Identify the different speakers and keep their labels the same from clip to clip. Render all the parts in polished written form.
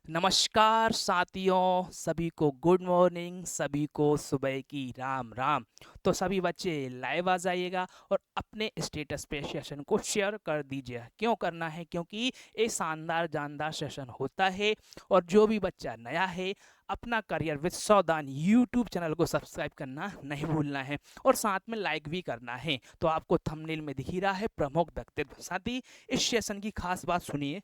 Speaker 1: नमस्कार साथियों, सभी को गुड मॉर्निंग, सभी को सुबह की राम राम। तो सभी बच्चे लाइव आ जाइएगा और अपने स्टेटस पे सेशन को शेयर कर दीजिए। क्यों करना है? क्योंकि ये शानदार जानदार सेशन होता है। और जो भी बच्चा नया है, अपना करियर विद सावधान यूट्यूब चैनल को सब्सक्राइब करना नहीं भूलना है और साथ में लाइक भी करना है। तो आपको थंबनेल में दिख ही रहा है प्रमुख व्यक्तित्व। साथ ही इस सेशन की खास बात सुनिए।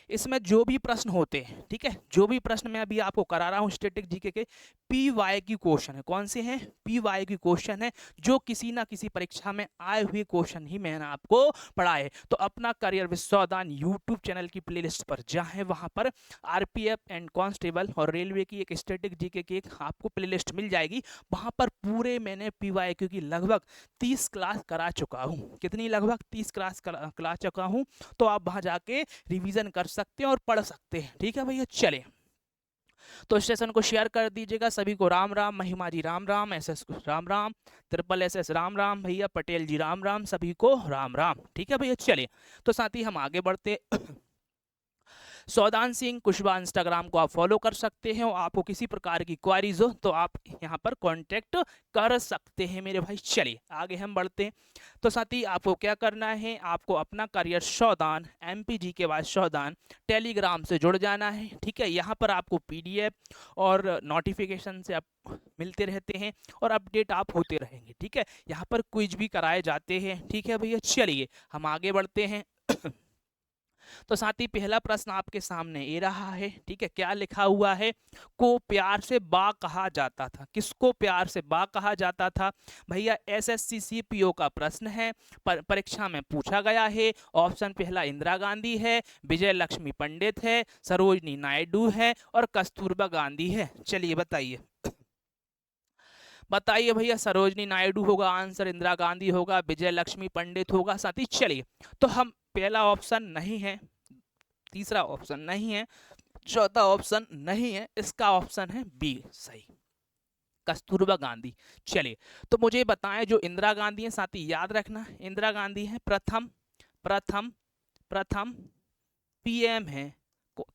Speaker 1: इसमें जो भी प्रश्न होते हैं, ठीक है, जो भी प्रश्न मैं अभी आपको करा रहा हूँ स्टैटिक जीके के, पी वाई की क्वेश्चन है। कौन से हैं? पी वाई की क्वेश्चन है, जो किसी ना किसी परीक्षा में आए हुए क्वेश्चन ही मैंने आपको पढ़ाए। तो अपना करियर विश्वदान यूट्यूब चैनल की प्लेलिस्ट पर जाएं, वहां पर आरपीएफ एंड कांस्टेबल और रेलवे की एक स्टैटिक जीके की एक आपको प्लेलिस्ट मिल जाएगी। वहां पर पूरे मैंने पी वाई क्यू की लगभग 30 क्लास करा चुका हूँ। कितनी? लगभग 30 क्लास करा चुका हूँ। तो आप वहां जाके रिवीजन कर सकते हैं और पढ़ सकते हैं। ठीक है भैया, चले। तो स्टेशन को शेयर कर दीजिएगा। सभी को Ram Ram. Mahima ji Ram Ram, S S Ram Ram, triple S S Ram Ram, भैया पटेल जी राम राम, सभी को राम राम। ठीक है भैया, चलिए। तो साथ ही हम आगे बढ़ते। सौदान सिंह कुशवाहा इंस्टाग्राम को आप फॉलो कर सकते हैं और आपको किसी प्रकार की क्वारीज हो तो आप यहाँ पर कांटेक्ट कर सकते हैं मेरे भाई। चलिए आगे हम बढ़ते हैं। तो साथ ही आपको क्या करना है, आपको अपना करियर सौदान एमपीजी के बाद सौदान टेलीग्राम से जुड़ जाना है। ठीक है, यहाँ पर आपको पीडीएफ और नोटिफिकेशन से आप मिलते रहते हैं और अपडेट आप होते रहेंगे। ठीक है, यहाँ पर क्विज भी कराए जाते हैं। ठीक है भैया, चलिए हम आगे बढ़ते हैं। तो साथ ही पहला प्रश्न आपके सामने ये रहा है। ठीक है, क्या लिखा हुआ है? को प्यार से बा कहा जाता था। किसको प्यार से बा कहा जाता था? भैया एसएससी सीपीओ का प्रश्न है, परीक्षा में पूछा गया है। ऑप्शन पहला इंदिरा गांधी है, विजय लक्ष्मी पंडित है, सरोजनी नायडू है और कस्तूरबा गांधी है। चलिए बताइए। बताइए भैया, सरोजनी नायडू होगा आंसर, इंदिरा गांधी होगा, विजय लक्ष्मी पंडित होगा। साथी चलिए, तो हम पहला ऑप्शन नहीं है, तीसरा ऑप्शन नहीं है, चौथा ऑप्शन नहीं है, इसका ऑप्शन है बी सही, कस्तूरबा गांधी। चलिए, तो मुझे बताएं जो इंदिरा गांधी है, साथी याद रखना, इंदिरा गांधी है प्रथम प्रथम प्रथम पीएम है।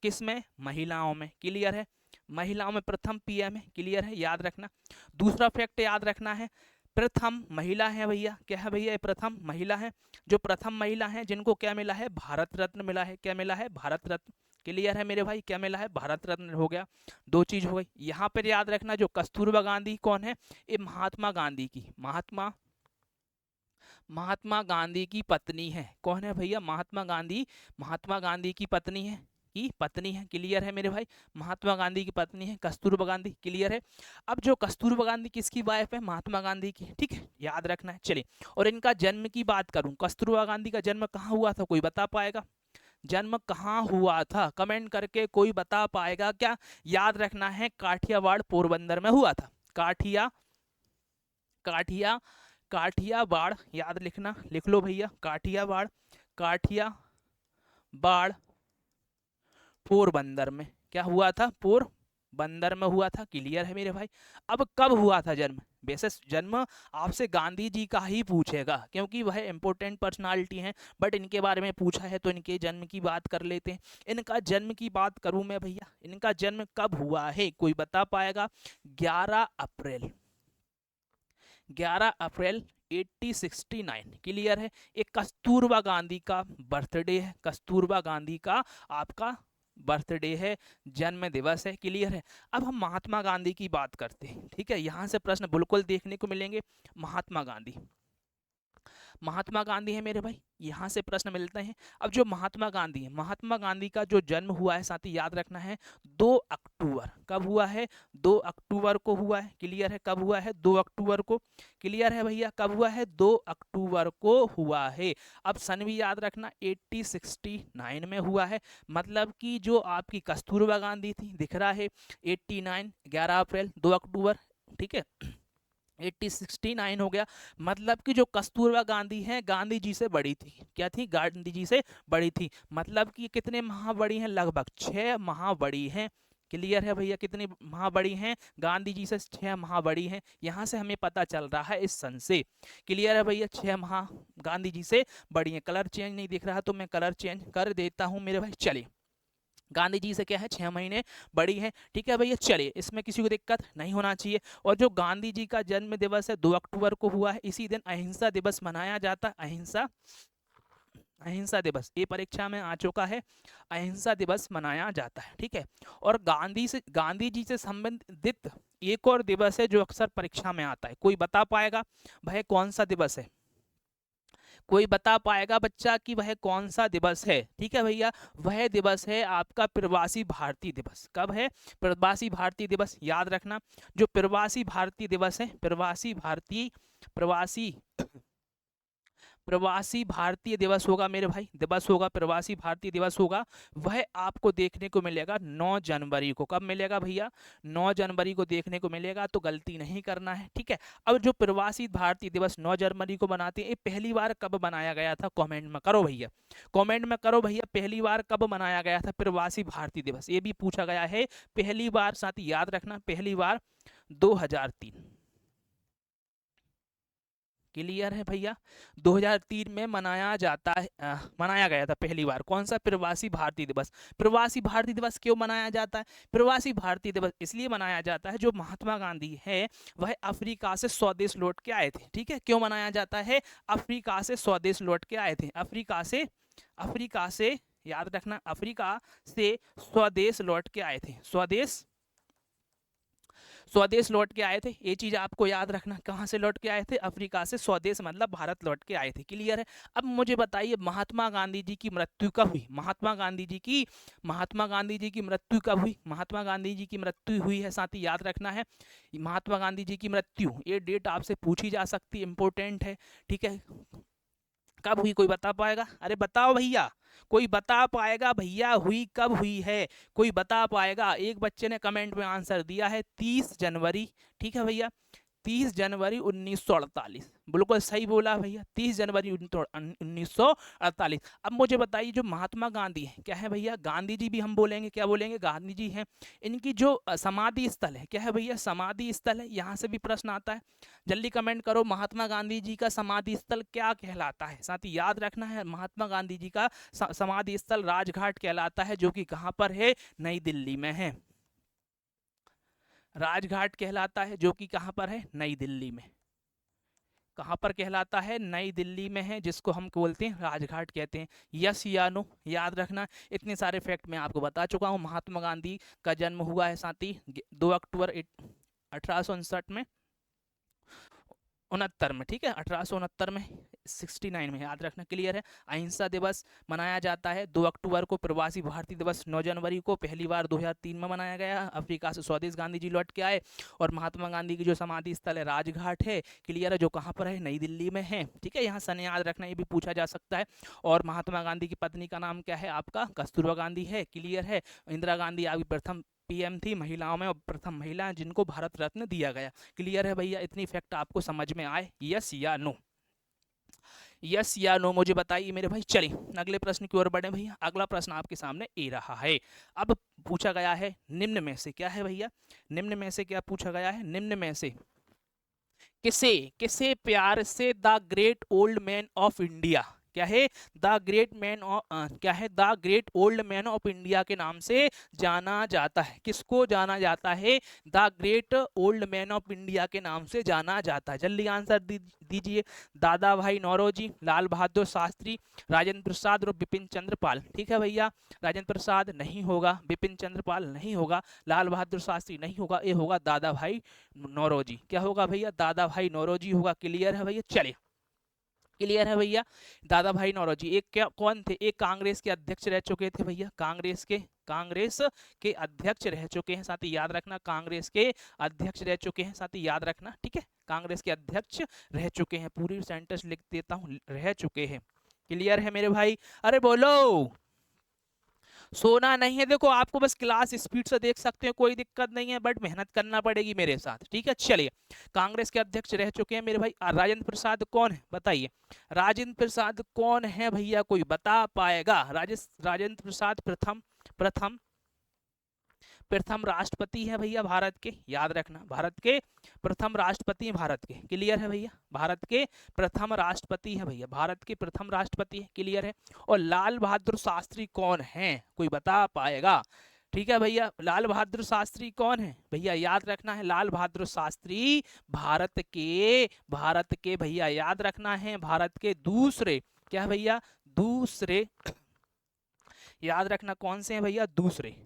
Speaker 1: किसमें? महिलाओं में। क्लियर है? महिलाओं में प्रथम पीएम है। क्लियर है? याद रखना। दूसरा फैक्ट याद रखना है, प्रथम महिला है भैया। क्या है भैया? प्रथम महिला है। जो प्रथम महिला है जिनको क्या मिला है? भारत रत्न मिला है। क्या मिला है? भारत रत्न। क्लियर है मेरे भाई? क्या मिला है? भारत रत्न हो गया। दो चीज हो गई। यहाँ पर याद रखना, जो कस्तूरबा गांधी कौन है? ये महात्मा गांधी की, महात्मा गांधी की पत्नी है। कौन है भैया? महात्मा गांधी, महात्मा गांधी की पत्नी है, की पत्नी है। क्लियर है मेरे भाई? महात्मा गांधी की पत्नी है कस्तूरबा गांधी। क्लियर है? अब जो कस्तूरबा गांधी किसकी वाइफ है? महात्मा गांधी की। ठीक है, याद रखना है। चलिए, और इनका जन्म की बात करूं, कस्तूरबा गांधी का जन्म कहाँ हुआ था? कोई बता पाएगा? जन्म कहाँ हुआ था? कमेंट करके कोई बता पाएगा क्या? याद रखना है, काठियावाड़ पोरबंदर में हुआ था। काठिया काठिया काठियावाड़, याद लिखना, लिख लो भैया, काठियावाड़, काठियावाड़ पोरबंदर में क्या हुआ था? पोरबंदर में हुआ था। क्लियर है मेरे भाई? अब कब हुआ था जन्म? वैसे जन्म आपसे गांधी जी का ही पूछेगा, क्योंकि वह इंपॉर्टेंट पर्सनालिटी हैं, बट इनके बारे में पूछा है तो इनके जन्म की बात कर लेते हैं। इनका जन्म की बात करूं मैं भैया, इनका जन्म कब हुआ है? कोई बता पाएगा? 11 अप्रैल, 11 अप्रैल 1869। क्लियर है? एक कस्तूरबा गांधी का बर्थडे है, कस्तूरबा गांधी का आपका बर्थडे है, जन्म दिवस है। क्लियर है? अब हम महात्मा गांधी की बात करते हैं। ठीक है, यहां से प्रश्न बिल्कुल देखने को मिलेंगे। महात्मा गांधी, महात्मा गांधी है मेरे भाई, यहाँ से प्रश्न मिलते हैं। अब जो महात्मा गांधी है, महात्मा गांधी का जो जन्म हुआ है साथी याद रखना है 2 अक्टूबर। कब हुआ है? 2 अक्टूबर को हुआ है। क्लियर है? कब हुआ है? 2 अक्टूबर को। क्लियर है भैया? कब हुआ है? 2 अक्टूबर को हुआ है। अब सन भी याद रखना, 1869 में हुआ है। मतलब कि जो आपकी कस्तूरबा गांधी थी, दिख रहा है 89, 11 अप्रैल, 2 अक्टूबर। ठीक है, 1869 हो गया। मतलब कि जो कस्तूरबा गांधी है गांधी जी से बड़ी थी। क्या थी? गांधी जी से बड़ी थी। मतलब कि कितने माह बड़ी हैं? लगभग 6 माह बड़ी हैं। क्लियर है भैया? कितनी माह बड़ी हैं? गांधी जी से 6 माह बड़ी हैं। यहाँ से हमें पता चल रहा है इस सन से। क्लियर है भैया? 6 माह गांधी जी से बड़ी हैं। कलर चेंज नहीं दिख रहा तो मैं कलर चेंज कर देता हूँ मेरे भाई। चलिए, गांधी जी से क्या है 6 महीने बड़ी है। ठीक है भैया, चलिए इसमें किसी को दिक्कत नहीं होना चाहिए। और जो गांधी जी का जन्म दिवस है 2 अक्टूबर को हुआ है, इसी दिन अहिंसा दिवस मनाया जाता है। अहिंसा अहिंसा दिवस ये परीक्षा में आ चुका है, अहिंसा दिवस मनाया जाता है। ठीक है, और गांधी जी से संबंधित एक और दिवस है जो अक्सर परीक्षा में आता है, कोई बता पाएगा भाई कौन सा दिवस है? कोई बता पाएगा बच्चा कि वह कौन सा दिवस है? ठीक है भैया, वह दिवस है आपका प्रवासी भारतीय दिवस। कब है? प्रवासी भारतीय दिवस, याद रखना। जो प्रवासी भारतीय दिवस है, प्रवासी प्रवासी भारतीय दिवस होगा मेरे भाई, दिवस होगा, प्रवासी भारतीय दिवस होगा, वह आपको देखने को मिलेगा 9 जनवरी को। कब मिलेगा भैया? 9 जनवरी को देखने को मिलेगा, तो गलती नहीं करना है। ठीक है, अब जो प्रवासी भारतीय दिवस 9 जनवरी को मनाते हैं, ये पहली बार कब बनाया गया था? कमेंट में करो भैया, कमेंट में करो भैया, पहली बार कब मनाया गया था प्रवासी भारतीय दिवस? ये भी पूछा गया है पहली बार, साथ ही याद रखना पहली बार 2003। क्लियर है भैया? 2003 में मनाया जाता है, मनाया गया था पहली बार। कौन सा? प्रवासी भारतीय दिवस। प्रवासी भारतीय दिवस क्यों मनाया जाता है? प्रवासी भारतीय दिवस इसलिए मनाया जाता है, जो महात्मा गांधी है वह अफ्रीका से स्वदेश लौट के आए थे। ठीक है, क्यों मनाया जाता है? अफ्रीका से स्वदेश लौट के आए थे, अफ्रीका से याद रखना, अफ्रीका से स्वदेश लौट के आए थे, स्वदेश लौट के आए थे। ये चीज आपको याद रखना, कहाँ से लौट के आए थे? अफ्रीका से, स्वदेश मतलब भारत लौट के आए थे। क्लियर है? अब मुझे बताइए महात्मा गांधी जी की मृत्यु कब हुई? महात्मा गांधी जी की मृत्यु कब हुई? महात्मा गांधी जी की मृत्यु हुई है, साथ ही याद रखना है महात्मा गांधी जी की मृत्यु, ये डेट आपसे पूछी जा सकती है, इंपॉर्टेंट है। ठीक है, कब हुई? कोई बता पाएगा? अरे बताओ भैया, कोई बता पाएगा भैया, हुई कब हुई है? कोई बता पाएगा? एक बच्चे ने कमेंट में आंसर दिया है 30 जनवरी। ठीक है भैया, 30 जनवरी 1948, बिल्कुल सही बोला भैया, 30 जनवरी 1948। अब मुझे बताइए जो महात्मा गांधी है क्या है भैया? गांधी जी भी हम बोलेंगे, क्या बोलेंगे? गांधी जी हैं। इनकी जो समाधि स्थल है क्या है भैया? समाधि स्थल है। यहाँ से भी प्रश्न आता है, जल्दी कमेंट करो, महात्मा गांधी जी का समाधि स्थल क्या कहलाता है? साथ ही याद रखना है महात्मा गांधी जी का समाधि स्थल राजघाट कहलाता है, जो कि कहाँ पर है? नई दिल्ली में है। राजघाट कहलाता है, जो कि कहाँ पर है? नई दिल्ली में। कहाँ पर कहलाता है? नई दिल्ली में है, जिसको हम बोलते हैं राजघाट कहते हैं। यस या नो? याद रखना, इतने सारे फैक्ट मैं आपको बता चुका हूँ। महात्मा गांधी का जन्म हुआ है साथी 2 अक्टूबर 1859 में, 69 में। ठीक है, 1869 में, 69 में, याद रखना। क्लियर है? अहिंसा दिवस मनाया जाता है 2 अक्टूबर को। प्रवासी भारतीय दिवस 9 जनवरी को पहली बार 2003 में मनाया गया। अफ्रीका से स्वदेश गांधी जी लौट के आए। और महात्मा गांधी की जो समाधि स्थल है राजघाट है। क्लियर है? जो कहाँ पर है? नई दिल्ली में है। ठीक है, यहाँ सन याद रखना, ये भी पूछा जा सकता है। और महात्मा गांधी की पत्नी का नाम क्या है आपका? कस्तूरबा गांधी है। क्लियर है? इंदिरा गांधी आपकी प्रथम पीएम थी, महिलाओं में प्रथम महिला है जिनको भारत रत्न दिया गया। क्लियर है भैया? इतनी फैक्ट आपको समझ में आए? यस या नो? यस या नो मुझे बताइए मेरे भाई। चलिए अगले प्रश्न की ओर बढ़े भैया। अगला प्रश्न आपके सामने ए रहा है। अब पूछा गया है निम्न में से, क्या है भैया? निम्न में से क्या पूछा गया है? निम्न में से किसे किसे प्यार से the great old man of India, क्या है? द ग्रेट मैन ऑफ, क्या है? The great old man of India के नाम से जाना जाता है। किसको जाना जाता है? The great old man of India के नाम से जाना जाता है। जल्दी आंसर दीजिए। दादा भाई नौरोजी, लाल बहादुर शास्त्री, राजेंद्र प्रसाद और बिपिन चंद्र पाल। ठीक है भैया, राजेंद्र प्रसाद नहीं होगा, बिपिन चंद्र पाल नहीं होगा, लाल बहादुर शास्त्री नहीं होगा, ये होगा दादा भाई नौरोजी। क्या होगा भैया? दादा भाई नौरोजी होगा। क्लियर है भैया? चलिए, क्लियर है भैया? दादा भाई नौरोजी एक क्या कौन थे? एक कांग्रेस के अध्यक्ष रह चुके थे भैया, कांग्रेस के अध्यक्ष रह चुके हैं। साथ ही याद रखना, कांग्रेस के अध्यक्ष रह चुके हैं। साथ ही याद रखना, ठीक है? कांग्रेस के अध्यक्ष रह चुके हैं। पूरी सेंटेंस लिख देता हूँ, रह चुके हैं। क्लियर है मेरे भाई? अरे बोलो, सोना नहीं है। देखो आपको बस क्लास स्पीड से देख सकते हो, कोई दिक्कत नहीं है, बट मेहनत करना पड़ेगी मेरे साथ। ठीक है, चलिए। कांग्रेस के अध्यक्ष रह चुके हैं मेरे भाई। राजेंद्र प्रसाद कौन है बताइए? राजेंद्र प्रसाद कौन है भैया? कोई बता पाएगा? राजेंद्र प्रसाद प्रथम प्रथम राष्ट्रपति है भैया भारत के, याद रखना, भारत के प्रथम राष्ट्रपति हैं भारत के, क्लियर है भैया, भारत के प्रथम राष्ट्रपति है भैया, भारत के प्रथम राष्ट्रपति है, क्लियर है। और लाल बहादुर शास्त्री कौन है, कोई बता पाएगा? ठीक है भैया, लाल बहादुर शास्त्री कौन है भैया, याद रखना है, लाल बहादुर शास्त्री भारत के भैया याद रखना है, भारत के दूसरे, क्या भैया, दूसरे, याद रखना कौन से हैं भैया, दूसरे,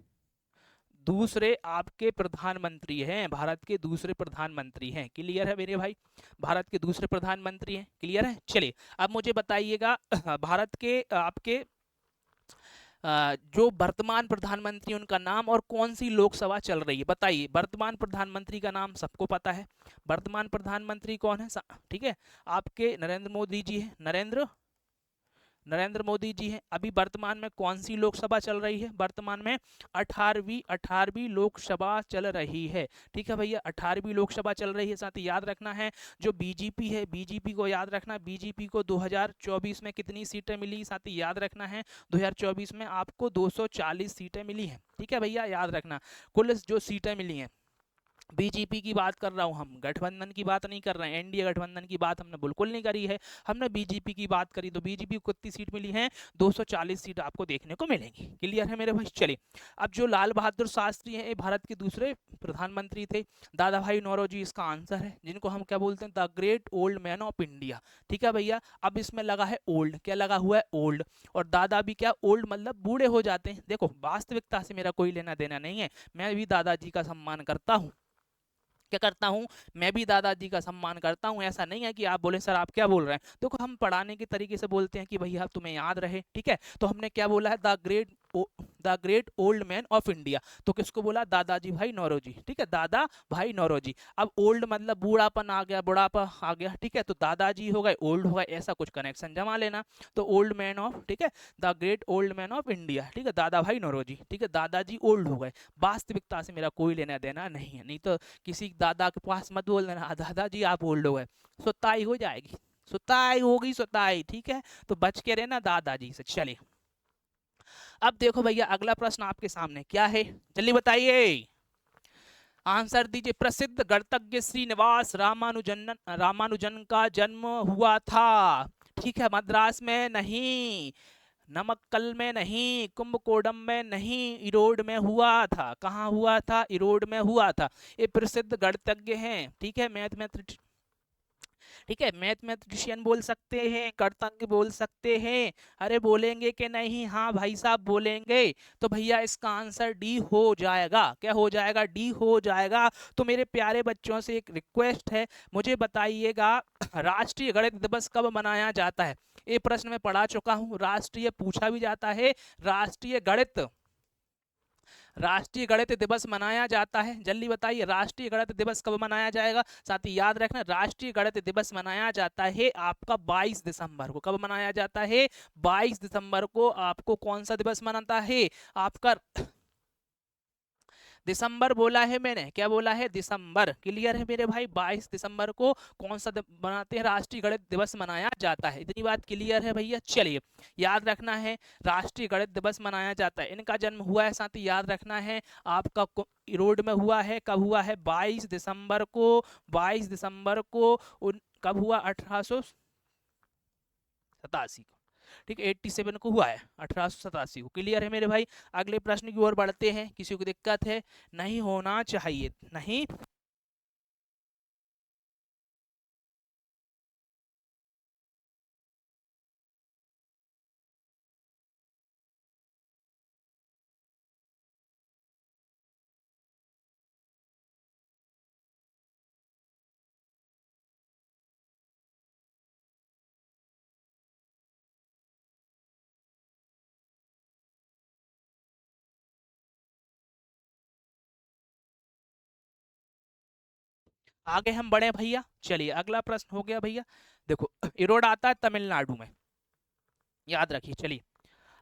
Speaker 1: दूसरे आपके प्रधानमंत्री हैं, भारत के दूसरे प्रधानमंत्री हैं, क्लियर है मेरे भाई, भारत के दूसरे प्रधानमंत्री हैं, क्लियर है। चलिए अब मुझे बताइएगा भारत के आपके जो वर्तमान प्रधानमंत्री उनका नाम और कौन सी लोकसभा चल रही है, बताइए। वर्तमान प्रधानमंत्री का नाम सबको पता है, वर्तमान प्रधानमंत्री कौन है, ठीक है, आपके नरेंद्र मोदी जी है, नरेंद्र मोदी जी हैं। अभी वर्तमान में कौन सी लोकसभा चल रही है, वर्तमान में 18वीं लोकसभा चल रही है, ठीक है भैया, 18वीं लोकसभा चल रही है। साथ ही याद रखना है जो बीजेपी है, बीजेपी को याद रखना, बीजेपी को 2024 में कितनी सीटें मिली, साथ ही याद रखना है 2024 में आपको 240 सीटें मिली हैं, ठीक है भैया, याद रखना कुल जो सीटें मिली हैं। बीजेपी की बात कर रहा हूं, हम गठबंधन की बात नहीं कर रहे हैं, एनडीए गठबंधन की बात हमने बिल्कुल नहीं करी है, हमने बीजेपी की बात करी। तो बीजेपी को कितनी सीट मिली है, 240 सीट आपको देखने को मिलेंगी, क्लियर है मेरे भाई। चलिए अब जो लाल बहादुर शास्त्री हैं, ये भारत के दूसरे प्रधानमंत्री थे, दादा भाई नौरोजी इसका आंसर है, जिनको हम क्या बोलते हैं, the great old man of India, ठीक है भैया। अब इसमें लगा है ओल्ड, क्या लगा हुआ है, ओल्ड, और दादा भी क्या, ओल्ड मतलब बूढ़े हो जाते हैं। देखो वास्तविकता से मेरा कोई लेना देना नहीं है, मैं भी दादाजी का सम्मान करता हूँ, क्या करता हूं, मैं भी दादाजी का सम्मान करता हूं। ऐसा नहीं है कि आप बोले सर आप क्या बोल रहे हैं, देखो हम पढ़ाने के तरीके से बोलते हैं कि भैया तुम्हें याद रहे, ठीक है। तो हमने क्या बोला है, the great old man of India, तो किसको बोला, दादाजी भाई नौरोजी, ठीक है, दादा भाई नौरोजी। अब ओल्ड मतलब बूढ़ापन आ गया, बुढ़ापा आ गया, ठीक है, तो दादाजी हो गए, ओल्ड हो गए, ऐसा कुछ कनेक्शन जमा लेना। तो ओल्ड मैन ऑफ, ठीक है, the great old man of India, ठीक है, दादा भाई नौरोजी, ठीक है, दादाजी ओल्ड हो गए। वास्तविकता से मेरा कोई लेना देना नहीं है, नहीं तो किसी दादा के पास मत बोल देना दादाजी आप ओल्ड हो गए, सुताई हो जाएगी, सुताई होगी, सुताई, ठीक है, तो बच के रहना दादाजी से। चलिए अब देखो भैया अगला प्रश्न आपके सामने क्या है, जल्दी बताइए, आंसर दीजिए। प्रसिद्ध गणितज्ञ श्रीनिवास रामानुजन का जन्म हुआ था, ठीक है, मद्रास में नहीं, नमक्कल में नहीं, कुंभकोणम में नहीं, इरोड में हुआ था। कहाँ हुआ था, इरोड में हुआ था। ये प्रसिद्ध गणितज्ञ हैं, ठीक है, मैथमेटिशियन, ठीक है, मैथमेटिशियन बोल सकते हैं, गणितज्ञ बोल सकते हैं, अरे बोलेंगे कि नहीं, हाँ भाई साहब बोलेंगे। तो भैया इसका आंसर डी हो जाएगा, क्या हो जाएगा, डी हो जाएगा। तो मेरे प्यारे बच्चों से एक रिक्वेस्ट है, मुझे बताइएगा राष्ट्रीय गणित दिवस कब मनाया जाता है। ये प्रश्न मैं पढ़ा चुका हूँ, राष्ट्रीय पूछा भी जाता है, राष्ट्रीय गणित दिवस मनाया जाता है, जल्दी बताइए राष्ट्रीय गणित दिवस कब मनाया जाएगा। साथ ही याद रखना राष्ट्रीय गणित दिवस मनाया जाता है आपका 22 दिसंबर को। कब मनाया जाता है, 22 दिसंबर को। आपको कौन सा दिवस मनाता है, आपका दिसंबर बोला है मैंने, क्या बोला है, दिसंबर, क्लियर है मेरे भाई। 22 दिसंबर को कौन सा बनाते हैं, राष्ट्रीय गणित दिवस मनाया जाता है, इतनी बात क्लियर है भैया। चलिए याद रखना है राष्ट्रीय गणित दिवस मनाया जाता है, इनका जन्म हुआ है, साथ ही याद रखना है आपका इरोड में हुआ है, कब हुआ है, 22 दिसंबर को, 22 दिसंबर को कब हुआ, 1887 को, ठीक है, 87 को हुआ है, 1887 को, क्लियर है मेरे भाई। अगले प्रश्न की ओर बढ़ते हैं, किसी को दिक्कत है, नहीं होना चाहिए, नहीं, आगे हम बढ़े भैया। चलिए अगला प्रश्न हो गया भैया, देखो इरोड आता है तमिलनाडु में, याद रखिए। चलिए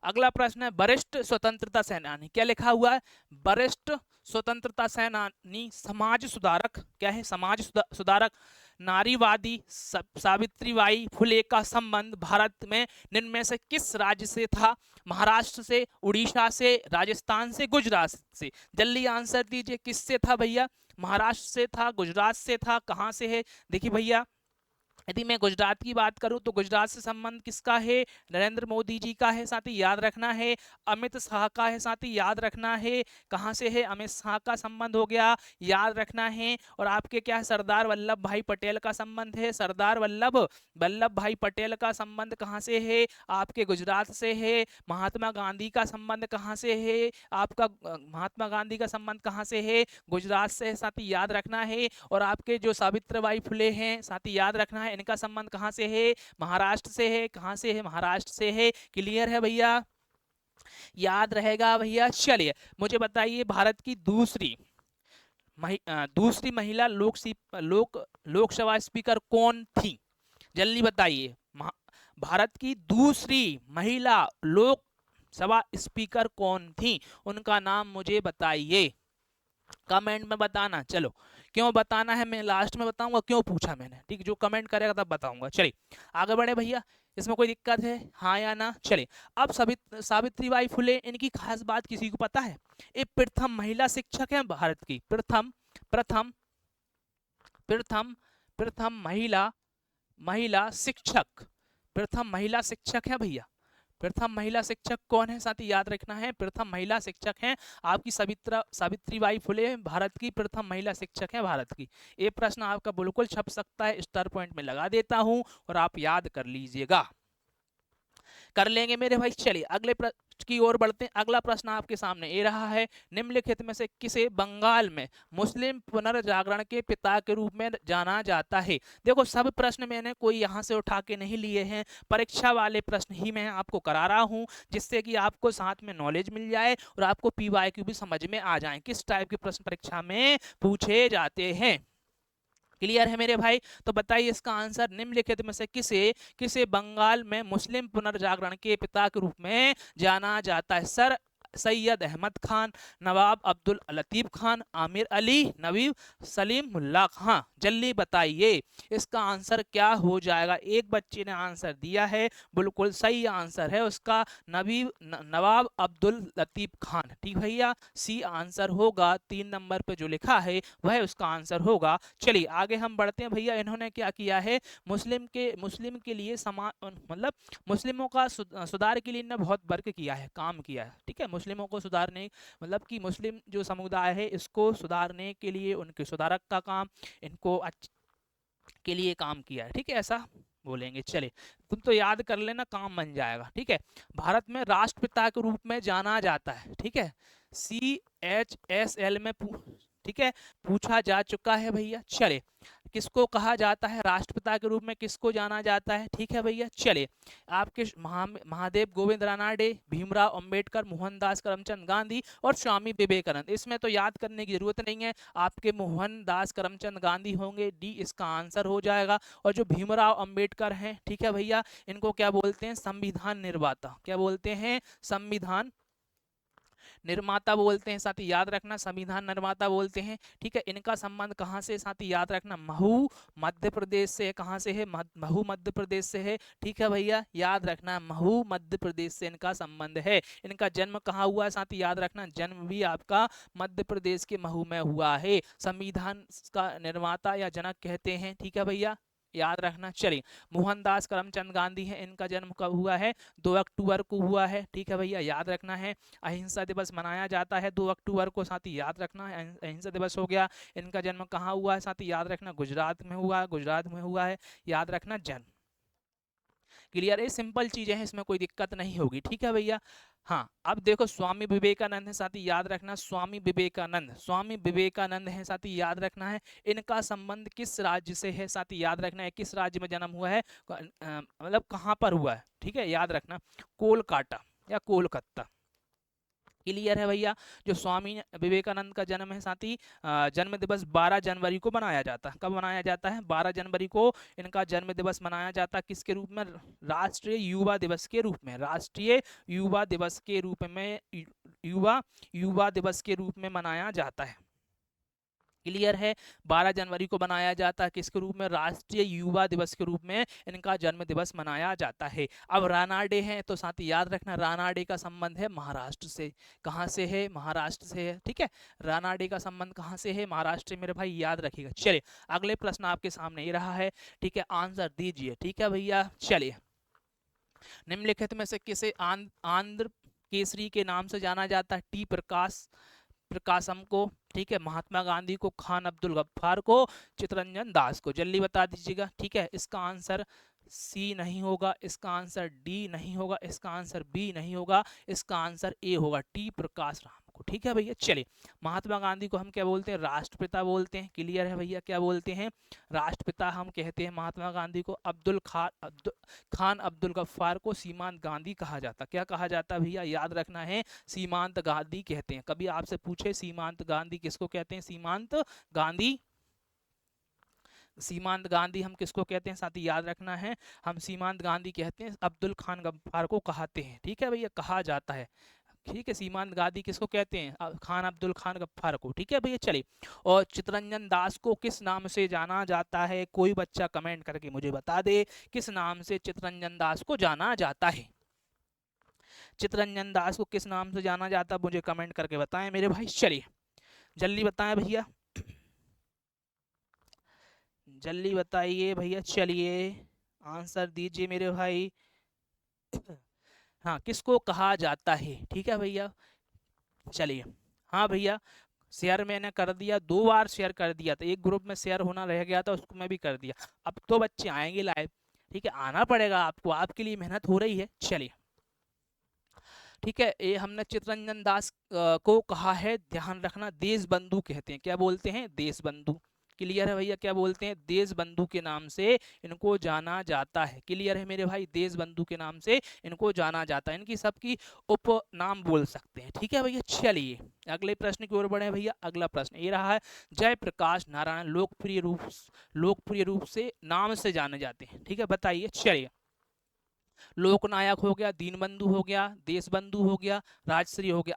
Speaker 1: अगला प्रश्न है, वरिष्ठ स्वतंत्रता सेनानी, क्या लिखा हुआ है, वरिष्ठ स्वतंत्रता सेनानी, समाज सुधारक, क्या है, समाज सुधारक, नारीवादी सावित्रीबाई फुले का संबंध भारत में निम्न में से किस राज्य से था? महाराष्ट्र से, उड़ीसा से, राजस्थान से, गुजरात से। जल्दी आंसर दीजिए, किससे था भैया? महाराष्ट्र से था, गुजरात से था, कहां से है? देखिए भैया, यदि मैं गुजरात की बात करूं तो गुजरात से संबंध किसका है? नरेंद्र मोदी जी का है, साथ ही याद रखना है। अमित शाह का है, साथ ही याद रखना है। कहां से है? अमित शाह का संबंध हो गया, याद रखना है। और आपके क्या है? सरदार वल्लभ भाई पटेल का संबंध है। सरदार वल्लभ भाई पटेल का संबंध कहां से है? आपके गुजरात से है। महात्मा गांधी का संबंध कहां से है? आपका महात्मा गांधी का संबंध कहां से है? गुजरात से है, साथ ही याद रखना है। और आपके जो सावित्रीबाई फुले हैं, साथ ही याद रखना है, इनका संबंध कहां से है? महाराष्ट्र से है। कहां से है? महाराष्ट्र से है। क्लियर है भैया? याद रहेगा भैया। चलिए मुझे बताइए, भारत की दूसरी महिला लोकसभा स्पीकर कौन थी? जल्दी बताइए। भारत की दूसरी महिला लोकसभा स्पीकर कौन थी? उनका नाम मुझे बताइए, कमेंट में बताना। चलो, क्यों बताना है मैं लास्ट में बताऊंगा, क्यों पूछा मैंने, ठीक। जो कमेंट करेगा तब बताऊंगा। चलिए आगे बढ़े भैया, इसमें कोई दिक्कत है, हाँ या ना? चलिए, अब सावित्रीबाई फुले, इनकी खास बात किसी को पता है? ये प्रथम महिला शिक्षक है भारत की, प्रथम प्रथम प्रथम प्रथम महिला शिक्षक, प्रथम महिला शिक्षक है भैया। प्रथम महिला शिक्षक कौन है? साथ ही याद रखना है, प्रथम महिला शिक्षक हैं आपकी सावित्रीबाई फुले, भारत की प्रथम महिला शिक्षक है भारत की। ये प्रश्न आपका बिल्कुल छप सकता है, स्टार पॉइंट में लगा देता हूं और आप याद कर लीजिएगा, कर लेंगे मेरे भाई। चलिए अगले प्रश्न की ओर बढ़ते हैं। अगला प्रश्न आपके सामने ये रहा है, निम्नलिखित में से किसे बंगाल में मुस्लिम पुनर्जागरण के पिता के रूप में जाना जाता है? देखो, सब प्रश्न मैंने कोई यहाँ से उठा के नहीं लिए हैं, परीक्षा वाले प्रश्न ही मैं आपको करा रहा हूँ, जिससे कि आपको साथ में नॉलेज मिल जाए और आपको PYQ भी समझ में आ जाए किस टाइप के प्रश्न परीक्षा में पूछे जाते हैं। क्लियर है मेरे भाई? तो बताइए इसका आंसर, निम्नलिखित में से किसे बंगाल में मुस्लिम पुनर्जागरण के पिता के रूप में जाना जाता है? सर सैयद अहमद खान, नवाब अब्दुल लतीफ खान, आमिर अली, नबी सलीमुल्लाह खान। जल्दी बताइए इसका आंसर क्या हो जाएगा? एक बच्चे ने आंसर दिया है, बिल्कुल सही आंसर है उसका नवाब अब्दुल लतीफ खान। ठीक भैया, सी आंसर होगा, 3 नंबर पे जो लिखा है वह उसका आंसर होगा। चलिए आगे हम बढ़ते हैं भैया। इन्होंने क्या किया है? मुस्लिम के लिए मतलब मुस्लिमों का सुधार के लिए इन्होंने बहुत वर्क किया है, काम किया है। ठीक है, मुस्लिमों को सुधारने, मतलब कि मुस्लिम जो समुदाय है इसको सुधारने के लिए उनके सुधारक का काम, इनको के लिए काम किया है। ठीक है, ऐसा बोलेंगे। चले, तुम तो याद कर लेना, काम बन जाएगा। ठीक है, भारत में राष्ट्रपिता के रूप में जाना जाता है। ठीक है, CHSL में ठीक है पूछा जा चुका है भैया। चले, किसको कहा जाता है राष्ट्रपिता के रूप में, किसको जाना जाता है? ठीक है भैया। चले, आपके महादेव गोविंद रानाडे, भीमराव अंबेडकर, मोहनदास करमचंद गांधी और स्वामी विवेकानंद। इसमें तो याद करने की जरूरत नहीं है, आपके मोहनदास करमचंद गांधी होंगे, डी इसका आंसर हो जाएगा। और जो भीमराव अंबेडकर हैं, ठीक है भैया, इनको क्या बोलते हैं? संविधान निर्माता। क्या बोलते हैं? संविधान निर्माता बोलते हैं, साथ ही याद रखना, संविधान निर्माता बोलते हैं। ठीक है, इनका संबंध कहां से? साथ ही याद रखना, महू मध्य प्रदेश से है। कहां से है? महू मध्य प्रदेश से है। ठीक है भैया, याद रखना, महू मध्य प्रदेश से इनका संबंध है। इनका जन्म कहाँ हुआ? साथ ही याद रखना, जन्म भी आपका मध्य प्रदेश के महू में हुआ है। संविधान का निर्माता या जनक कहते हैं। ठीक है भैया, याद रखना। चलिए, मोहनदास करमचंद गांधी हैं, इनका जन्म कब हुआ है? 2 अक्टूबर को हुआ है। ठीक है भैया, याद रखना है। अहिंसा दिवस मनाया जाता है 2 अक्टूबर को, साथ ही याद रखना है, अहिंसा दिवस हो गया। इनका जन्म कहाँ हुआ है? साथ ही याद रखना, गुजरात में हुआ, गुजरात में हुआ है। याद रखना जन्म। क्लियर है? सिंपल चीजें हैं, इसमें कोई दिक्कत नहीं होगी। ठीक है भैया। हाँ, अब देखो, स्वामी विवेकानंद है, साथ ही याद रखना, स्वामी विवेकानंद है, साथ ही याद रखना है। इनका संबंध किस राज्य से है? साथ ही याद रखना है, किस राज्य में जन्म हुआ है, मतलब कहाँ पर हुआ है। ठीक है, याद रखना, कोलकाता या कोलकाता। क्लियर है भैया? जो स्वामी विवेकानंद का जन्म है, साथ ही जन्म दिवस 12 जनवरी को मनाया जाता है। कब मनाया जाता है? 12 जनवरी को इनका जन्म दिवस मनाया जाता है। किसके रूप में? राष्ट्रीय युवा दिवस के रूप में, राष्ट्रीय युवा दिवस के रूप में, युवा दिवस के रूप में मनाया जाता है। क्लियर है। 12 जनवरी को मनाया जाता है किसके रूप में, राष्ट्रीय युवा दिवस के रूप में इनका जन्म दिवस मनाया जाता है। अब रानाडे हैं तो साथ ही याद रखना रानाडे का संबंध है महाराष्ट्र से। कहाँ से है, महाराष्ट्र से है, ठीक है। रानाडे का संबंध कहाँ से है, महाराष्ट्र, मेरे भाई याद रखिएगा। चलिए अगले प्रश्न आपके सामने ये रहा है, ठीक है, आंसर दीजिए, ठीक है भैया। चलिए, निम्नलिखित में से किसे आंध्र केसरी के नाम से जाना जाता है, टी प्रकाशम को, ठीक है, महात्मा गांधी को, खान अब्दुल गफ्फार को, चित्तरंजन दास को, जल्दी बता दीजिएगा, ठीक है। इसका आंसर सी नहीं होगा, इसका आंसर डी नहीं होगा, इसका आंसर बी नहीं होगा, इसका आंसर ए होगा, टी प्रकाश राम को, ठीक है भैया। चलिए, महात्मा गांधी को हम क्या बोलते हैं, राष्ट्रपिता बोलते हैं, क्लियर है भैया, क्या बोलते हैं, राष्ट्रपिता हम कहते हैं महात्मा गांधी को। खान अब्दुल गफ्फार को सीमांत गांधी कहा जाता, क्या कहा जाता भैया, याद रखना है, सीमांत गांधी कहते हैं। कभी आपसे पूछे सीमांत गांधी किसको कहते हैं, सीमांत गांधी हम किसको कहते हैं, साथ ही याद रखना है, हम सीमांत गांधी कहते हैं अब्दुल खान गफ्फार को कहते हैं, ठीक है भैया, कहा जाता है, ठीक है। सीमांत गांधी किसको कहते हैं, खान अब्दुल खान गफ्फार को, ठीक है भैया। चलिए, और चित्तरंजन दास को किस नाम से जाना जाता है, कोई बच्चा कमेंट करके मुझे बता दे किस नाम से चित्तरंजन दास को जाना जाता है। चित्तरंजन दास को किस नाम से जाना जाता है, मुझे कमेंट करके बताएं मेरे भाई। चलिए जल्दी बताएं भैया, जल्दी बताइए भैया, चलिए आंसर दीजिए मेरे भाई। हाँ, किसको कहा जाता है, ठीक है भैया। चलिए, हाँ भैया, शेयर मैंने कर दिया, 2 बार शेयर कर दिया था, एक ग्रुप में शेयर होना रह गया था, उसको मैं भी कर दिया। अब तो बच्चे आएंगे लाइव, ठीक है, आना पड़ेगा आपको, आपके लिए मेहनत हो रही है। चलिए, ठीक है, ये हमने चित्तरंजन दास को कहा है, ध्यान रखना, देश बंधु कहते हैं, क्या बोलते हैं, देश बंधु, क्लियर है भैया, क्या बोलते हैं, देश बंधु के नाम से इनको जाना जाता है, क्लियर है मेरे भाई, देश बंधु के नाम से इनको जाना जाता है, इनकी सबकी उपनाम बोल सकते हैं, ठीक है भैया। चलिए अगले प्रश्न की ओर बढ़े भैया, अगला प्रश्न ये रहा है, जयप्रकाश नारायण लोकप्रिय रूप से नाम से जाने जाते हैं, ठीक है, बताइए। चलिए, लोकनायक हो गया, दीनबंधु हो गया, देशबंधु हो गया, राजश्री हो गया।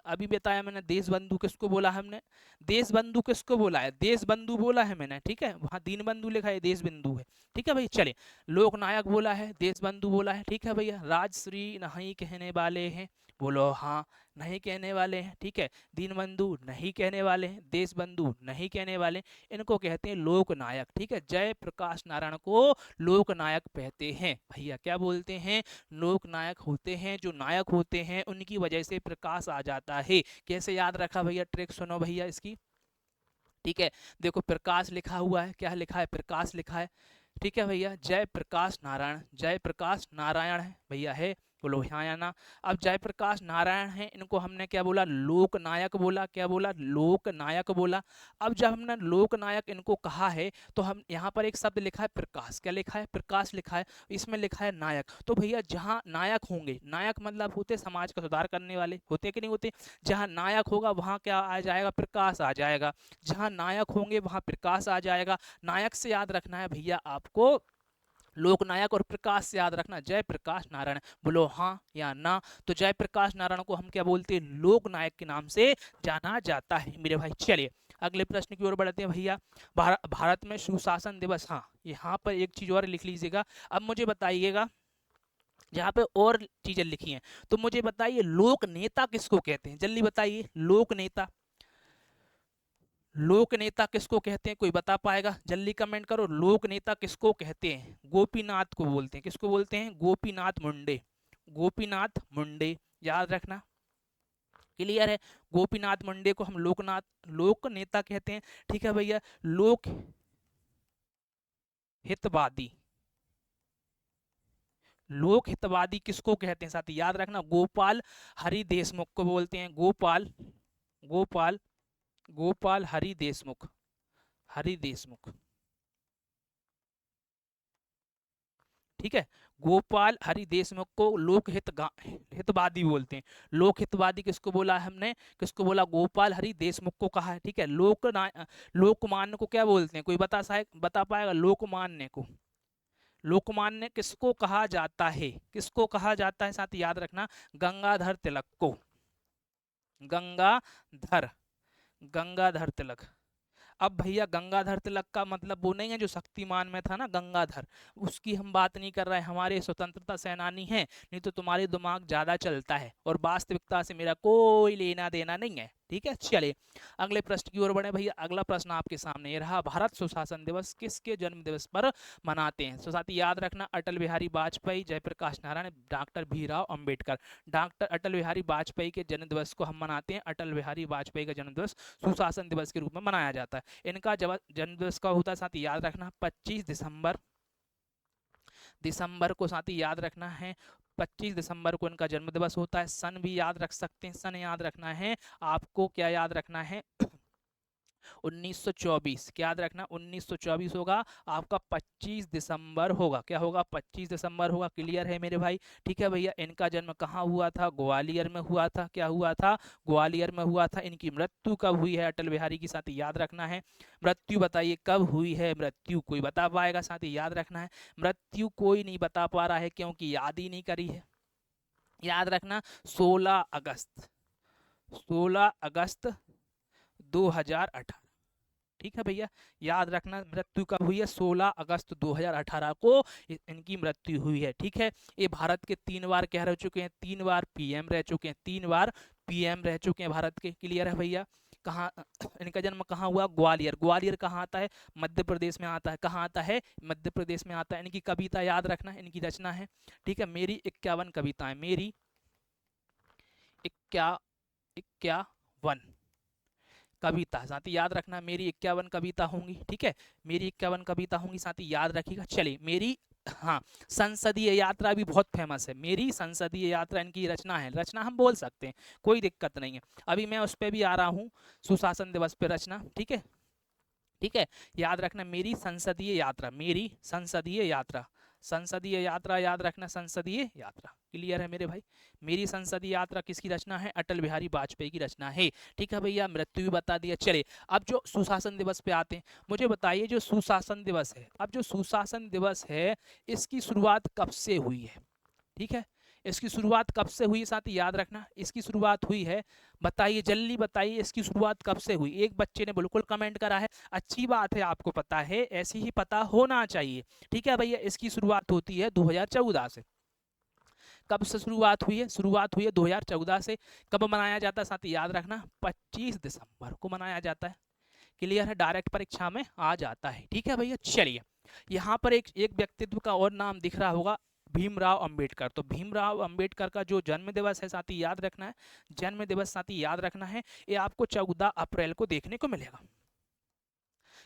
Speaker 1: अभी बताया मैंने, देशबंधु किसको बोला हमने, देशबंधु किसको बोला है, देशबंधु बोला है मैंने, ठीक है, वहां दीनबंधु लिखा है, देशबंधु है, ठीक है भाई। चलिए, लोकनायक बोला है, देशबंधु बोला है, ठीक है भैया। राजश्री नहीं कहने वाले हैं, बोलो हाँ, नहीं कहने वाले हैं, ठीक है। दीनबंधु नहीं कहने वाले हैं, देशबंधु नहीं कहने वाले, इनको कहते हैं लोकनायक, ठीक है। जयप्रकाश नारायण को लोकनायक कहते हैं भैया, क्या बोलते हैं, लोकनायक होते हैं, जो नायक होते हैं उनकी वजह से प्रकाश आ जाता है। कैसे याद रखा भैया, ट्रिक सुनो भैया इसकी, ठीक है। देखो प्रकाश लिखा हुआ है, क्या लिखा है, प्रकाश लिखा है, ठीक है भैया। जयप्रकाश नारायण है भैया, है, बोलो हाँ या ना। अब जयप्रकाश नारायण है, इनको हमने क्या बोला, लोकनायक बोला, क्या बोला, लोकनायक बोला। अब जब हमने लोकनायक इनको कहा है, तो हम यहाँ पर एक शब्द लिखा है प्रकाश, क्या लिखा है, प्रकाश लिखा है, इसमें लिखा है नायक। तो भैया जहाँ नायक होंगे, नायक मतलब होते समाज का सुधार करने वाले, होते कि नहीं होते, जहाँ नायक होगा वहाँ क्या आ जाएगा, प्रकाश आ जाएगा, जहाँ नायक होंगे वहाँ प्रकाश आ जाएगा। नायक से याद रखना है भैया आपको लोकनायक, और प्रकाश से याद रखना जयप्रकाश नारायण, बोलो हाँ या ना। तो जयप्रकाश नारायण को हम क्या बोलते हैं, लोकनायक के नाम से जाना जाता है मेरे भाई। चलिए अगले प्रश्न की ओर बढ़ते हैं भैया। भारत में सुशासन दिवस, हाँ यहाँ पर एक चीज और लिख लीजिएगा। अब मुझे बताइएगा, जहाँ पे और चीजें लिखी हैं, तो मुझे बताइए लोक नेता किसको कहते हैं, जल्दी बताइए, लोक नेता, लोक नेता किसको कहते हैं, कोई बता पाएगा, जल्दी कमेंट करो, लोक नेता किसको कहते हैं, गोपीनाथ को बोलते हैं, किसको बोलते हैं, गोपीनाथ मुंडे, गोपीनाथ मुंडे, याद रखना, क्लियर है। गोपीनाथ मुंडे को हम लोक नेता कहते हैं, ठीक है भैया। लोक हितवादी, लोक हितवादी किसको कहते हैं, साथ ही याद रखना, गोपाल हरि देशमुख को बोलते हैं, गोपाल गोपाल हरि देशमुख, हरि देशमुख, ठीक है। गोपाल हरि देशमुख को हितवादी बोलते हैं। लोक हितवादी किसको बोला है हमने, किसको बोला, गोपाल हरि देशमुख को कहा है, ठीक है। लोकमान्य को क्या बोलते हैं, कोई बता पाएगा, लोकमान्य को, लोकमान्य किसको कहा जाता है, किसको कहा जाता है, साथ याद रखना, गंगाधर तिलक को, गंगाधर तिलक, अब भैया गंगाधर तिलक का मतलब वो नहीं है जो शक्तिमान में था ना गंगाधर, उसकी हम बात नहीं कर रहे हैं, हमारे स्वतंत्रता सेनानी हैं। नहीं तो तुम्हारे दिमाग ज्यादा चलता है और वास्तविकता से मेरा कोई लेना देना नहीं है। ठीक है, चलिए अगले प्रश्न की ओर बढ़े भैया। अगला प्रश्न आपके सामने ये रहा, भारत सुशासन दिवस किसके जन्म दिवस पर मनाते हैं? तो साथी याद रखना, अटल बिहारी वाजपेयी, जयप्रकाश नारायण, डॉक्टर भीमराव अंबेडकर। डॉक्टर अटल बिहारी वाजपेयी के जन्म दिवस को हम मनाते हैं, अटल बिहारी वाजपेयी का जन्म दिवस सुशासन दिवस के रूप में मनाया जाता है। इनका जन्म दिवस कब होता है साथी याद रखना, 25 दिसंबर को साथी याद रखना है। 25 दिसंबर को इनका जन्म दिवस होता है। सन भी याद रख सकते हैं, सन याद रखना है आपको, क्या याद रखना है 1924, क्या याद रखना 1924 होगा आपका, 25 दिसंबर होगा, क्या होगा 25 दिसंबर होगा। क्लियर है मेरे भाई? ठीक है भैया, इनका जन्म कहाँ हुआ था? ग्वालियर में हुआ था। क्या हुआ था? ग्वालियर में हुआ था। इनकी मृत्यु कब हुई है अटल बिहारी की साथी याद रखना है। मृत्यु बताइए कब हुई है? मृत्यु कोई बता पाएगा साथी याद रखना है। मृत्यु कोई नहीं बता पा रहा है क्योंकि याद ही नहीं करी है। याद रखना 16 अगस्त 2018। ठीक है भैया, याद रखना मृत्यु कब हुई है? 16 अगस्त 2018 को इनकी मृत्यु हुई है। ठीक है, ये भारत के 3 बार क्या रह चुके हैं? 3 बार पीएम रह चुके हैं, 3 बार पीएम रह चुके हैं भारत के। क्लियर है भैया? कहाँ इनका जन्म कहाँ हुआ? ग्वालियर। ग्वालियर कहाँ आता है? मध्य प्रदेश में आता है। कहाँ आता है? मध्य प्रदेश में आता है। इनकी कविता याद रखना, इनकी रचना है, ठीक है, मेरी 51 कविताएं, मेरी 51 कविता साथी याद रखना, मेरी 51 कविता होंगी। ठीक है, मेरी 51 कविता होंगी साथी याद रखिएगा। चलिए मेरी, हाँ, संसदीय यात्रा भी बहुत फेमस है, मेरी संसदीय यात्रा इनकी रचना है, रचना हम बोल सकते हैं, कोई दिक्कत नहीं है। अभी मैं उस पर भी आ रहा हूँ, सुशासन दिवस पे रचना। ठीक है, ठीक है, याद रखना मेरी संसदीय यात्रा, मेरी संसदीय यात्रा, संसदीय यात्रा याद रखना, संसदीय यात्रा। क्लियर है मेरे भाई? मेरी संसदीय यात्रा किसकी रचना है? अटल बिहारी वाजपेयी की रचना है। ठीक है भैया, मृत्यु भी बता दिया। चलिए अब जो सुशासन दिवस पे आते हैं, मुझे बताइए जो सुशासन दिवस है, अब जो सुशासन दिवस है इसकी शुरुआत कब से हुई है? ठीक है, इसकी शुरुआत कब से हुई साथी याद रखना, इसकी शुरुआत हुई है, बताइए जल्दी बताइए इसकी शुरुआत कब से हुई। एक बच्चे ने बिल्कुल कमेंट करा है, अच्छी बात है, आपको पता है, ऐसे ही पता होना चाहिए। ठीक है भैया, इसकी शुरुआत होती है 2014 से। कब से शुरुआत हुई है? शुरुआत हुई है 2014 से। कब मनाया जाता है साथी याद रखना, 25 दिसंबर को मनाया जाता है। क्लियर है? डायरेक्ट परीक्षा में आ जाता है। ठीक है भैया, चलिए यहाँ पर एक व्यक्तित्व का और नाम दिख रहा होगा, भीमराव अंबेडकर। तो भीमराव अंबेडकर का जो जन्म दिवस है साथी याद रखना है, जन्म दिवस साथी याद रखना है, ये आपको 14 अप्रैल को देखने को मिलेगा।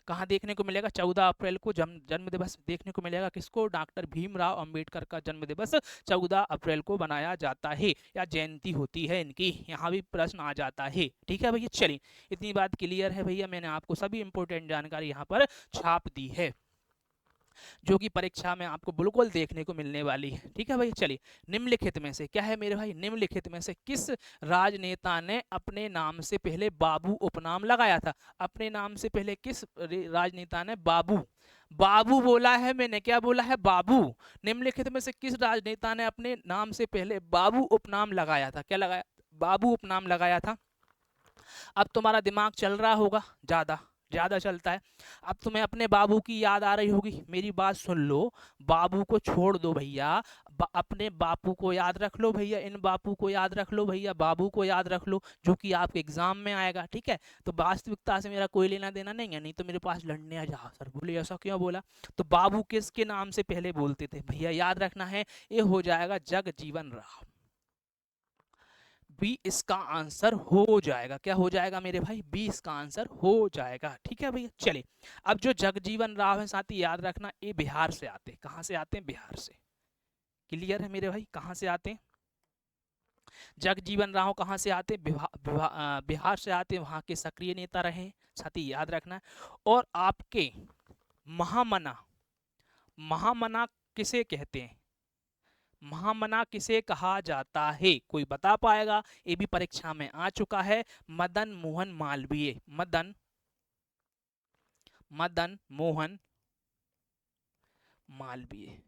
Speaker 1: कहाँ देखने को मिलेगा? 14 अप्रैल को जन्म दिवस देखने को मिलेगा। किसको? डॉक्टर भीमराव अंबेडकर का जन्म दिवस 14 अप्रैल को बनाया जाता है, या जयंती होती है इनकी, यहाँ भी प्रश्न आ जाता है। ठीक है भैया, चलिए इतनी बात क्लियर है भैया, मैंने आपको सभी इंपॉर्टेंट जानकारी यहाँ पर छाप दी है, जो कि परीक्षा में आपको बिल्कुल देखने को मिलने वाली है। ठीक है भाई, चलिए निम्नलिखित में से क्या है मेरे भाई, निम्नलिखित में से किस राजनेता ने अपने नाम से पहले बाबू उपनाम लगाया था? अपने नाम से पहले किस राजनेता ने बाबू, बाबू बोला है मैंने, क्या बोला है? बाबू। निम्नलिखित में से किस राजनेता ने अपने नाम से पहले बाबू उपनाम लगाया था? क्या लगाया? बाबू उपनाम लगाया था। अब तुम्हारा दिमाग चल रहा होगा, ज्यादा ज्यादा चलता है। अब तुम्हें अपने बाबू की याद आ रही होगी, मेरी बात सुन लो, बाबू को छोड़ दो भैया, अपने बापू को याद रख लो भैया, इन बापू को याद रख लो भैया, बाबू को याद रख लो, जो कि आपके एग्जाम में आएगा। ठीक है, तो वास्तविकता से मेरा कोई लेना देना नहीं है, नहीं तो मेरे पास लड़ने आ जा। सर बोले ऐसा क्यों बोला? तो बाबू किसके नाम से पहले बोलते थे भैया याद रखना है, ये हो जाएगा जगजीवन राम। बी इसका आंसर हो जाएगा। क्या हो जाएगा मेरे भाई? बी इसका आंसर हो जाएगा। ठीक है भैया, चलिए अब जो जगजीवन राम है साथी याद रखना, ये बिहार से आते हैं। कहाँ से आते हैं? बिहार से। क्लियर है मेरे भाई? कहाँ से आते हैं? जगजीवन राम कहाँ से आते हैं? बिहार से आते हैं, वहाँ के सक्रिय नेता रहे साथी याद रखना। और आपके महामना, महामना किसे कहते हैं? महामना किसे कहा जाता है? कोई बता पाएगा? ये भी परीक्षा में आ चुका है, मदन मोहन मालवीय, मदन मोहन मालवीय,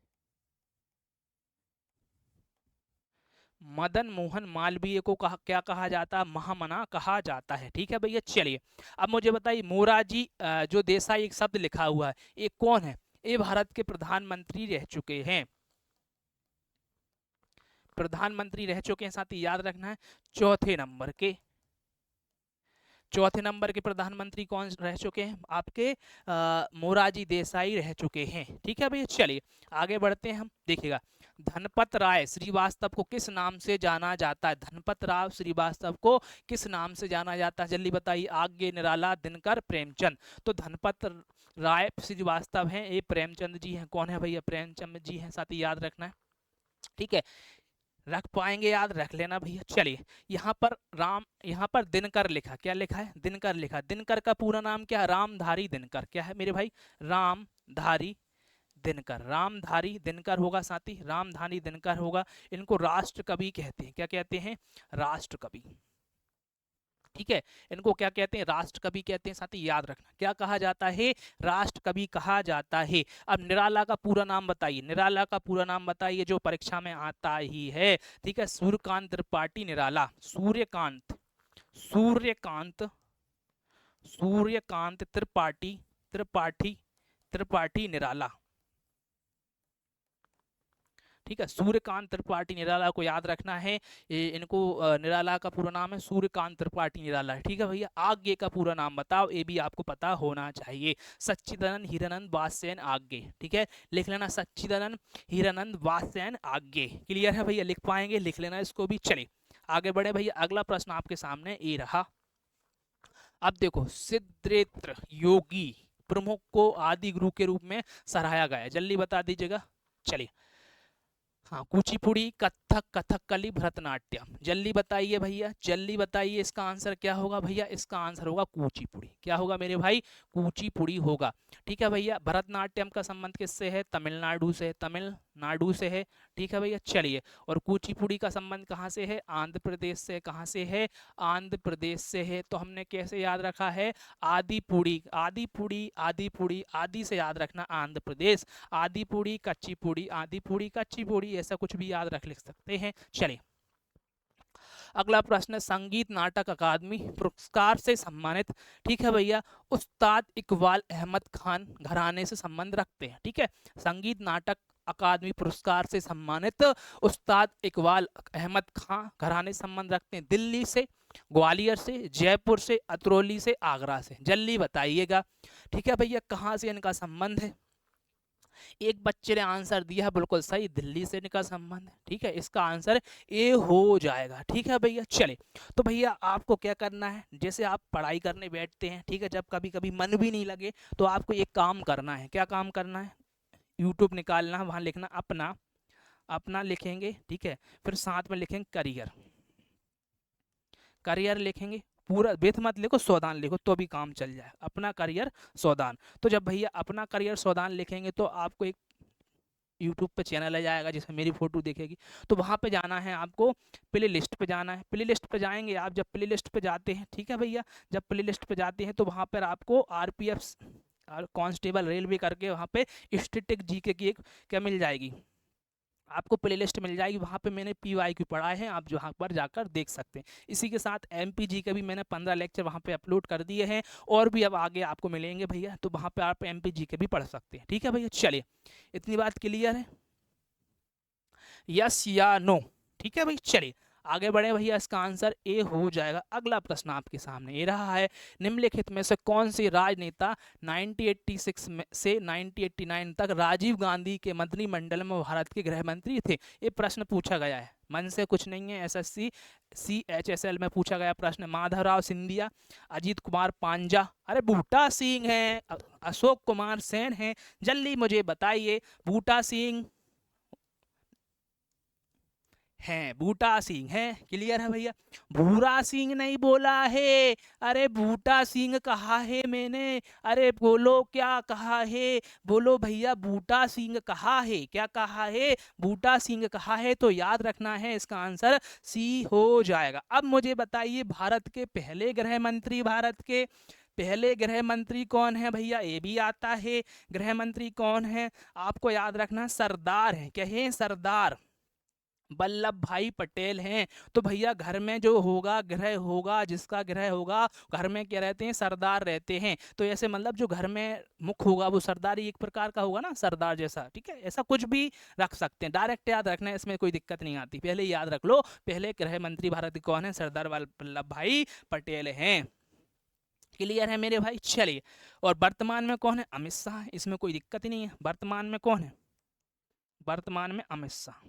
Speaker 1: मदन मोहन मालवीय को क्या कहा जाता है? महामना कहा जाता है। ठीक है भैया, चलिए अब मुझे बताइए मोरारजी जो देसाई एक शब्द लिखा हुआ है, ये कौन है? ये भारत के प्रधानमंत्री रह चुके हैं, प्रधानमंत्री रह चुके हैं, साथ ही याद रखना है। चौथे नंबर के प्रधानमंत्री कौन रह चुके हैं? आपके मोरारजी देसाई रह चुके हैं। ठीक है भैया, चलिए आगे बढ़ते हैं हम। देखिएगा, धनपत राय श्रीवास्तव को किस नाम से जाना जाता है? धनपत राय श्रीवास्तव को किस नाम से जाना जाता है? जल्दी बताइए। आज्ञे, निराला, दिनकर, प्रेमचंद। तो धनपत राय श्रीवास्तव हैं, ये प्रेमचंद जी हैं। कौन है भैया? प्रेमचंद जी हैं, साथ ही याद रखना है। ठीक है, रख पाएंगे याद? रख लेना भैया। चलिए यहाँ पर दिनकर लिखा, क्या लिखा है? दिनकर लिखा। दिनकर का पूरा नाम क्या है? रामधारी दिनकर। क्या है मेरे भाई? रामधारी दिनकर। रामधारी दिनकर होगा साथी, रामधारी दिनकर होगा। इनको राष्ट्र कवि कहते हैं। क्या कहते हैं? राष्ट्र कवि। ठीक है, इनको क्या कहते हैं? राष्ट्र कवि कहते हैं। साथी याद रखना, क्या कहा जाता है? राष्ट्र कवि कहा जाता है। अब निराला का पूरा नाम बताइए, निराला का पूरा नाम बताइए, जो परीक्षा में आता ही है। ठीक है, सूर्यकांत त्रिपाठी निराला। सूर्यकांत, सूर्यकांत, सूर्यकांत त्रिपाठी, त्रिपाठी, त्रिपाठी निराला। ठीक है, सूर्यकांत त्रिपाठी निराला को याद रखना है। इनको निराला का पूरा नाम है सूर्यकांत त्रिपाठी निराला। ठीक है भैया, आज्ञे का पूरा नाम बताओ, ये भी आपको पता होना चाहिए। सच्चिदानंद हीरानंद वात्स्यायन आज्ञे। ठीक है, लिख लेना, सच्चिदानंद हीरानंद वात्स्यायन आज्ञे। क्लियर है भैया? लिख पाएंगे? लिख लेना इसको भी। चलिए आगे बढ़े भैया, अगला प्रश्न आपके सामने ये रहा। अब देखो, सिद्धेश्वर योगी प्रमुख को आदि गुरु के रूप में सराहा गया है। जल्दी बता दीजिएगा। चलिए, हाँ, कुचिपुड़ी, कथक, कथकली, भरतनाट्यम। जल्दी बताइए भैया, जल्दी बताइए, इसका आंसर क्या होगा भैया? इसका आंसर होगा कुचिपुड़ी। क्या होगा मेरे भाई? कुचिपुड़ी होगा। ठीक है भैया, भरतनाट्यम का संबंध किससे है? तमिलनाडु से, तमिलनाडु से है। ठीक है भैया, चलिए। और कुचिपुड़ी का संबंध कहाँ से है? आंध्र प्रदेश से। कहाँ से है? आंध्र प्रदेश से है। तो हमने कैसे याद रखा है? आदिपुड़ी, आदिपुड़ी, आदिपुड़ी, आदि से याद रखना आंध्र प्रदेश, आदिपुड़ी, कच्चीपुड़ी, आदिपुड़ी, कच्चीपुड़ी, ऐसा कुछ भी याद रख लिख सकते हैं। चलिए अगला प्रश्न, संगीत नाटक अकादमी पुरस्कार से सम्मानित, ठीक है भैया, उस्ताद इकबाल अहमद खान घराने से संबंध रखते हैं। ठीक है, संगीत नाटक अकादमी पुरस्कार से सम्मानित उस्ताद इकबाल अहमद खान घराने से संबंध रखते हैं। दिल्ली से, ग्वालियर से, जयपुर से, अतरौली से, आगरा से। जल्दी बताइएगा। ठीक है भैया, कहाँ से इनका संबंध है? एक बच्चे ने आंसर दिया है बिल्कुल सही, दिल्ली से इनका संबंध है। ठीक है, इसका आंसर ए हो जाएगा। ठीक है भैया, चले। तो भैया आपको क्या करना है, जैसे आप पढ़ाई करने बैठते हैं, ठीक है, जब कभी कभी मन भी नहीं लगे तो आपको एक काम करना है। क्या काम करना है? यूट्यूब निकालना, वहाँ लिखना अपना, अपना लिखेंगे। ठीक है, फिर साथ में लिखेंगे करियर, करियर लिखेंगे। पूरा बेथ मत लिखो, सौदान लिखो तो भी काम चल जाए। अपना करियर सौदान। तो जब भैया अपना करियर सौदान लिखेंगे तो आपको एक यूट्यूब पे चैनल आ जाएगा जिसमें मेरी फोटो दिखेगी। तो वहाँ पे जाना है आपको, प्ले लिस्ट पे जाना है। प्ले लिस्ट पे जाएंगे आप, जब प्ले लिस्ट पे जाते हैं, ठीक है भैया, जब प्ले लिस्ट पे जाते हैं तो वहाँ पर आपको आरपीएफ और कांस्टेबल रेलवे करके वहाँ पे स्टैटिक जीके की एक क्या मिल जाएगी, आपको प्लेलिस्ट मिल जाएगी। वहाँ पे मैंने PYQ पढ़ाए हैं, आप जहाँ पर जाकर देख सकते हैं। इसी के साथ MPG के भी मैंने 15 लेक्चर वहाँ पे अपलोड कर दिए हैं, और भी अब आगे आपको मिलेंगे भैया, तो वहाँ पे आप MPG के भी पढ़ सकते हैं। ठीक है भैया, चलिए इतनी बात क्लियर है? यस या नो? ठीक है भाई, चलिए आगे बढ़े भैया, इसका आंसर ए हो जाएगा। अगला प्रश्न आपके सामने ये रहा है, निम्नलिखित में से कौन सी राजनेता 1986 से 1989 तक राजीव गांधी के मंत्रिमंडल में भारत के गृह मंत्री थे? ये प्रश्न पूछा गया है, मन से कुछ नहीं है, SSC CHSL में पूछा गया प्रश्न। माधवराव सिंधिया, अजीत कुमार पांजा, अरे बूटा सिंह है, अशोक कुमार सेन है। जल्दी मुझे बताइए, बूटा सिंह हैं, बूटा सिंह है। क्लियर है भैया? भूरा सिंह नहीं बोला है, अरे बूटा सिंह कहा है मैंने। अरे बोलो क्या कहा है, बोलो भैया, बूटा सिंह कहा है। क्या कहा है? बूटा सिंह कहा है। तो याद रखना है, इसका आंसर सी हो जाएगा। अब मुझे बताइए, भारत के पहले गृह मंत्री, भारत के पहले गृह मंत्री कौन है भैया? ये भी आता है, गृह मंत्री कौन है? आपको याद रखना सरदार है। क्या है? सरदार, वल्लभ भाई पटेल हैं। तो भैया घर में जो होगा, गृह होगा, जिसका गृह होगा, घर में क्या रहते हैं, सरदार रहते हैं। तो ऐसे मतलब जो घर में मुख होगा वो सरदार ही एक प्रकार का होगा ना, सरदार जैसा, ठीक है। ऐसा कुछ भी रख सकते हैं, डायरेक्ट याद रखना है, इसमें कोई दिक्कत नहीं आती। पहले याद रख लो, पहले गृह मंत्री भारत के कौन है, सरदार वल्लभ भाई पटेल हैं। क्लियर है मेरे भाई, चलिए। और वर्तमान में कौन है, अमित शाह, इसमें कोई दिक्कत ही नहीं है। वर्तमान में कौन है, वर्तमान में अमित शाह,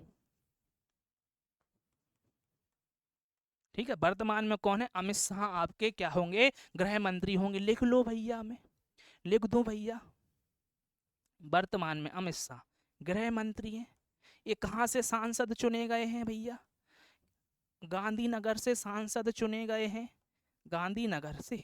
Speaker 1: ठीक है। वर्तमान में कौन है, अमित शाह आपके क्या होंगे, गृह मंत्री होंगे। लिख लो भैया, मैं लिख दूं भैया, वर्तमान में अमित शाह गृह मंत्री हैं। ये कहाँ से सांसद चुने गए हैं भैया, गांधीनगर से सांसद चुने गए हैं, गांधीनगर से,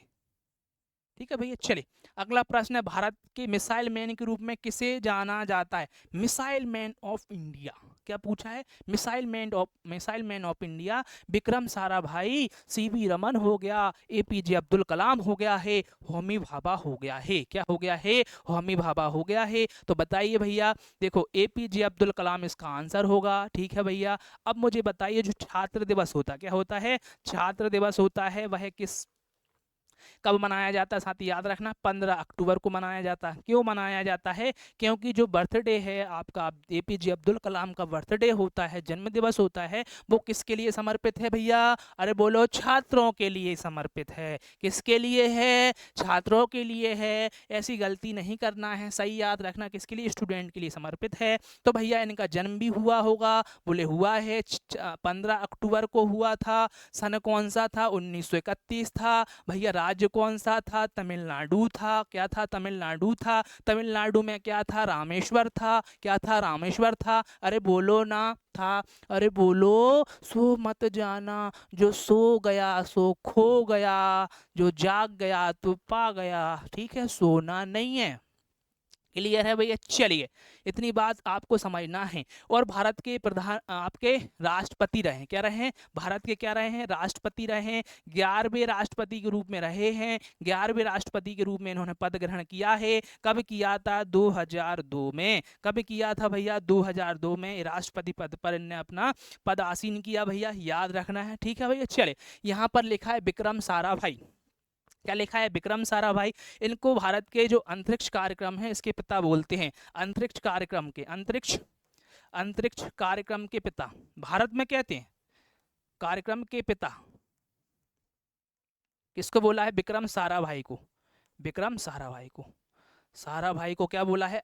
Speaker 1: ठीक है भैया। चलिए, अगला प्रश्न है, भारत के मिसाइल मैन के रूप में किसे जाना जाता है, मिसाइल मैन ऑफ इंडिया। क्या पूछा है, missile man of India. Vikram Sarabhai, CV Raman हो गया, एपीजे अब्दुल कलाम हो गया है, होमी भाभा हो गया है। क्या हो गया है, होमी भाभा हो गया है। तो बताइए भैया, देखो एपीजे अब्दुल कलाम इसका आंसर होगा, ठीक है भैया। अब मुझे बताइए, जो छात्र दिवस होता, क्या होता है, छात्र दिवस होता है, वह किस कब मनाया जाता है, साथ ही याद रखना 15 अक्टूबर को मनाया जाता है। क्यों मनाया जाता है, क्योंकि जो बर्थडे है आपका एपीजे अब्दुल कलाम का बर्थडे होता है, जन्म दिवस होता है, वो किसके लिए समर्पित है भैया, अरे बोलो, छात्रों के लिए समर्पित है। किसके लिए है, छात्रों के लिए है। ऐसी गलती नहीं करना है, सही याद रखना, किसके लिए, स्टूडेंट के लिए समर्पित है। तो भैया इनका जन्म भी हुआ होगा, बोले हुआ है 15 अक्टूबर को हुआ था। सन कौन सा था, 1931 था भैया। राज्य कौन सा था, तमिलनाडु था। क्या था, तमिलनाडु था। तमिलनाडु में क्या था, रामेश्वर था। क्या था, रामेश्वर था। अरे बोलो ना, था। अरे बोलो, सो मत जाना, जो सो गया सो खो गया, जो जाग गया तो पा गया, ठीक है, सोना नहीं है। क्लियर है भैया, चलिए, इतनी बात आपको समझना है। और भारत के प्रधान आपके राष्ट्रपति रहे, क्या रहे, भारत के क्या रहे हैं, राष्ट्रपति रहे हैं। 11वें राष्ट्रपति के रूप में रहे हैं, 11वें राष्ट्रपति के रूप में इन्होंने पद ग्रहण किया है। कब किया था, 2002 में। कब किया था भैया, 2002 में राष्ट्रपति पद पर इन्हें अपना पद आसीन किया भैया, याद रखना है, ठीक है भैया। चले, यहाँ पर लिखा है विक्रम साराभाई। क्या लिखा है, विक्रम साराभाई। इनको भारत के जो अंतरिक्ष कार्यक्रम है इसके पिता बोलते हैं। अंतरिक्ष कार्यक्रम के, अंतरिक्ष कार्यक्रम के पिता भारत में कहते हैं, कार्यक्रम के पिता किसको बोला है, विक्रम साराभाई को। विक्रम साराभाई को, साराभाई को क्या बोला है,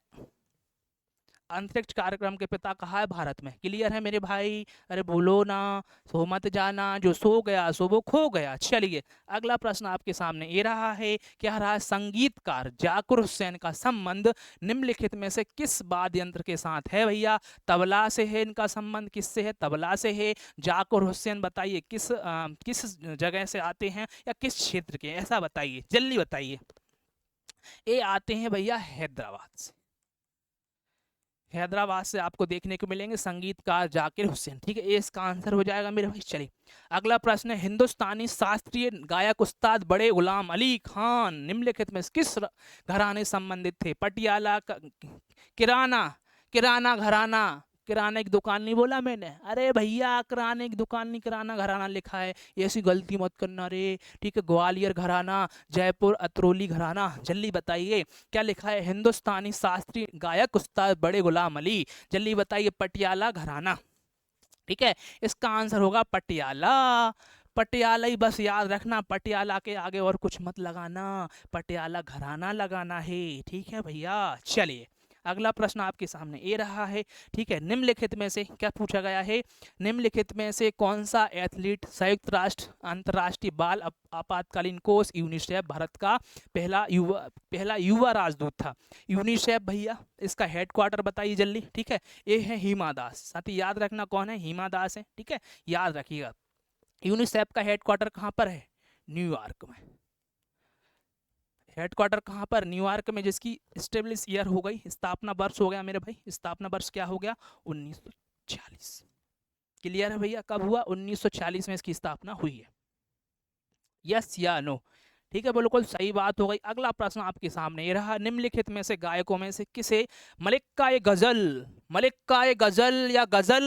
Speaker 1: अंतरिक्ष कार्यक्रम के पिता कहा है भारत में। क्लियर है मेरे भाई, अरे बोलो ना, सो मत जाना, जो सो गया सो वो खो गया। चलिए, अगला प्रश्न आपके सामने ये रहा है, क्या रहा है, संगीतकार जाकिर हुसैन का संबंध निम्नलिखित में से किस वाद्य यंत्र के साथ है भैया, तबला से है इनका संबंध, किससे है, तबला से है। जाकिर हुसैन बताइए किस जगह से आते हैं या किस क्षेत्र के, ऐसा बताइए, जल्दी बताइए। ये आते हैं भैया हैदराबाद से, हैदराबाद से आपको देखने को मिलेंगे संगीतकार जाकिर हुसैन, ठीक है, ये इसका आंसर हो जाएगा मेरे भाई। चलिए, अगला प्रश्न है, हिंदुस्तानी शास्त्रीय गायक उस्ताद बड़े गुलाम अली खान निम्नलिखित में किस घराने संबंधित थे, पटियाला किराना, किराना घराना, किराने की दुकान नहीं बोला मैंने, अरे भैया किराने की दुकान नहीं, किराना घराना लिखा है, ऐसी गलती मत करना रे, ठीक है। ग्वालियर घराना, जयपुर अतरौली घराना, जल्दी बताइए क्या लिखा है, हिंदुस्तानी शास्त्रीय गायक उस्ताद बड़े गुलाम अली, जल्दी बताइए, पटियाला घराना, ठीक है। इसका आंसर होगा पटियाला, पटियाला ही बस याद रखना, पटियाला के आगे और कुछ मत लगाना, पटियाला घराना लगाना है, ठीक है भैया। चलिए, अगला प्रश्न आपके सामने ये रहा है, ठीक है। निम्नलिखित में से क्या पूछा गया है, निम्नलिखित में से कौन सा एथलीट संयुक्त राष्ट्र अंतर्राष्ट्रीय बाल आपातकालीन कोष यूनिसेफ भारत का पहला युवा राजदूत था। यूनिसेफ भैया इसका हेडक्वार्टर बताइए जल्दी, ठीक है। ये है हिमा दास, साथ ही याद रखना कौन है, हिमा दास है, ठीक है, याद रखिएगा। यूनिसेफ का हेडक्वार्टर कहाँ पर है, न्यूयॉर्क में। हेडक्वार्टर कहाँ पर, न्यूयॉर्क में, जिसकी स्टेब्लिश ईयर हो गई, स्थापना वर्ष हो गया मेरे भाई, स्थापना वर्ष क्या हो गया, 1940। क्लियर है भैया, कब हुआ, 1940 में इसकी स्थापना हुई है, यस या नो, ठीक है, बिल्कुल सही बात हो गई। अगला प्रश्न आपके सामने ये रहा, निम्नलिखित में से गायकों में से किसे मलिक्का ए गजल या गजल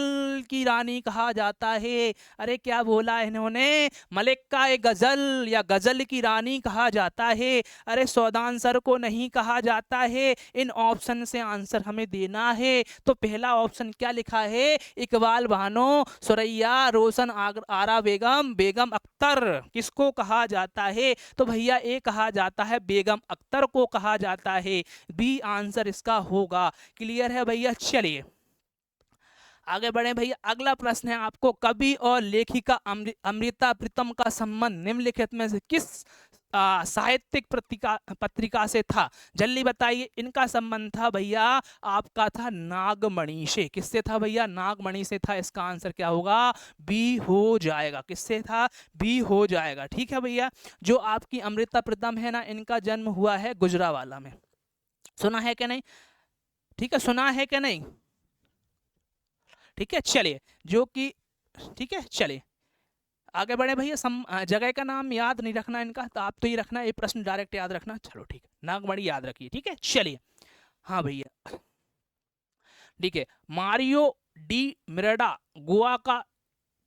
Speaker 1: की रानी कहा जाता है? अरे क्या बोला इन्होंने, मलिक्का ए गजल या गजल की रानी कहा जाता है। अरे सौदांसर को नहीं कहा जाता है, इन ऑप्शन से आंसर हमें देना है। तो पहला ऑप्शन क्या लिखा है, इकबाल बानो, सुरैया, रोशन आरा बेगम, बेगम अख्तर, किसको कहा जाता है? तो भैया ए कहा जाता है, बेगम अख्तर को कहा जाता है। बी आंसर इसका होगा। क्लियर है भैया? चलिए आगे बढ़े भैया। अगला प्रश्न है आपको, कवि और लेखिका अमृता प्रीतम का संबंध निम्नलिखित में से किस साहित्यिक पत्रिका से था? जल्दी बताइए। इनका संबंध था भैया आपका था नागमणि से। किससे था भैया? नागमणि से था। इसका आंसर क्या होगा? बी हो जाएगा। किससे था? बी हो जाएगा। ठीक है भैया। जो आपकी अमृता प्रीतम है ना, इनका जन्म हुआ है गुजरावाला में। सुना है क्या नहीं? ठीक है, सुना है क्या नहीं? ठीक है, चलिए जो कि ठीक है, चलिए आगे बढ़े भैया। जगह का नाम याद नहीं रखना इनका, तो आप तो ये रखना, ये प्रश्न डायरेक्ट याद रखना। चलो ठीक है, नागमणि याद रखिए। ठीक है, चलिए। हाँ भैया, ठीक है। मारियो डी मिराडा गोवा का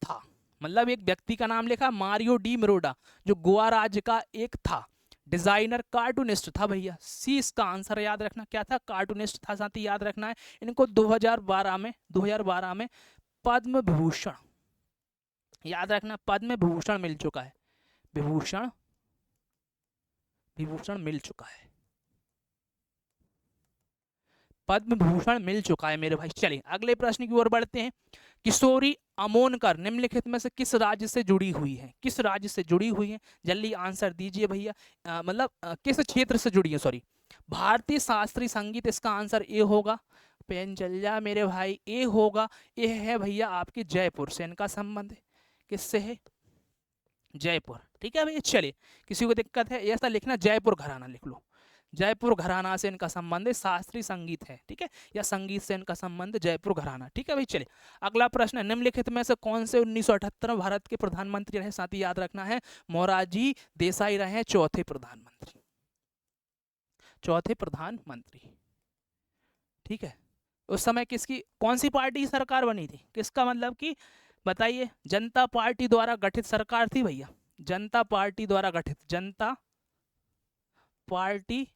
Speaker 1: था, मतलब एक व्यक्ति का नाम लिखा मारियो डी मिराडा, जो गोवा राज्य का एक था। डिजाइनर, कार्टूनिस्ट था भैया। सी इसका आंसर याद रखना। क्या था? कार्टूनिस्ट था। साथ ही याद रखना है इनको 2012 में पद्म विभूषण, याद रखना, पद्म विभूषण मिल चुका है। विभूषण विभूषण मिल चुका है, पद्म भूषण मिल चुका है मेरे भाई। चलिए अगले प्रश्न की ओर बढ़ते हैं। किशोरी अमोनकर निम्नलिखित में से किस राज्य से जुड़ी हुई है? किस राज्य से जुड़ी हुई है? जल्दी आंसर दीजिए भैया। मतलब किस क्षेत्र से जुड़ी है? सॉरी, भारतीय शास्त्रीय संगीत, इसका आंसर ए होगा। पेन चल जा मेरे भाई, ए होगा। ए है भैया आपके जयपुर से इनका संबंध है। किससे है? जयपुर। ठीक है भैया। चलिए, किसी को दिक्कत है ऐसा लिखना, जयपुर घराना लिख लो। जयपुर घराना से इनका संबंध है, शास्त्रीय संगीत है। ठीक है, या संगीत से इनका संबंध जयपुर घराना। ठीक है भाई। चलिए अगला प्रश्न है, निम्नलिखित में से कौन से 1978 में भारत के प्रधानमंत्री रहे? साथ ही याद रखना है मोरारजी देसाई रहे चौथे प्रधानमंत्री। चौथे प्रधानमंत्री। ठीक है, उस समय किसकी, कौन सी पार्टी की सरकार बनी थी? किसका, मतलब कि बताइए। जनता पार्टी द्वारा गठित सरकार थी भैया। जनता पार्टी द्वारा गठित, जनता पार्टी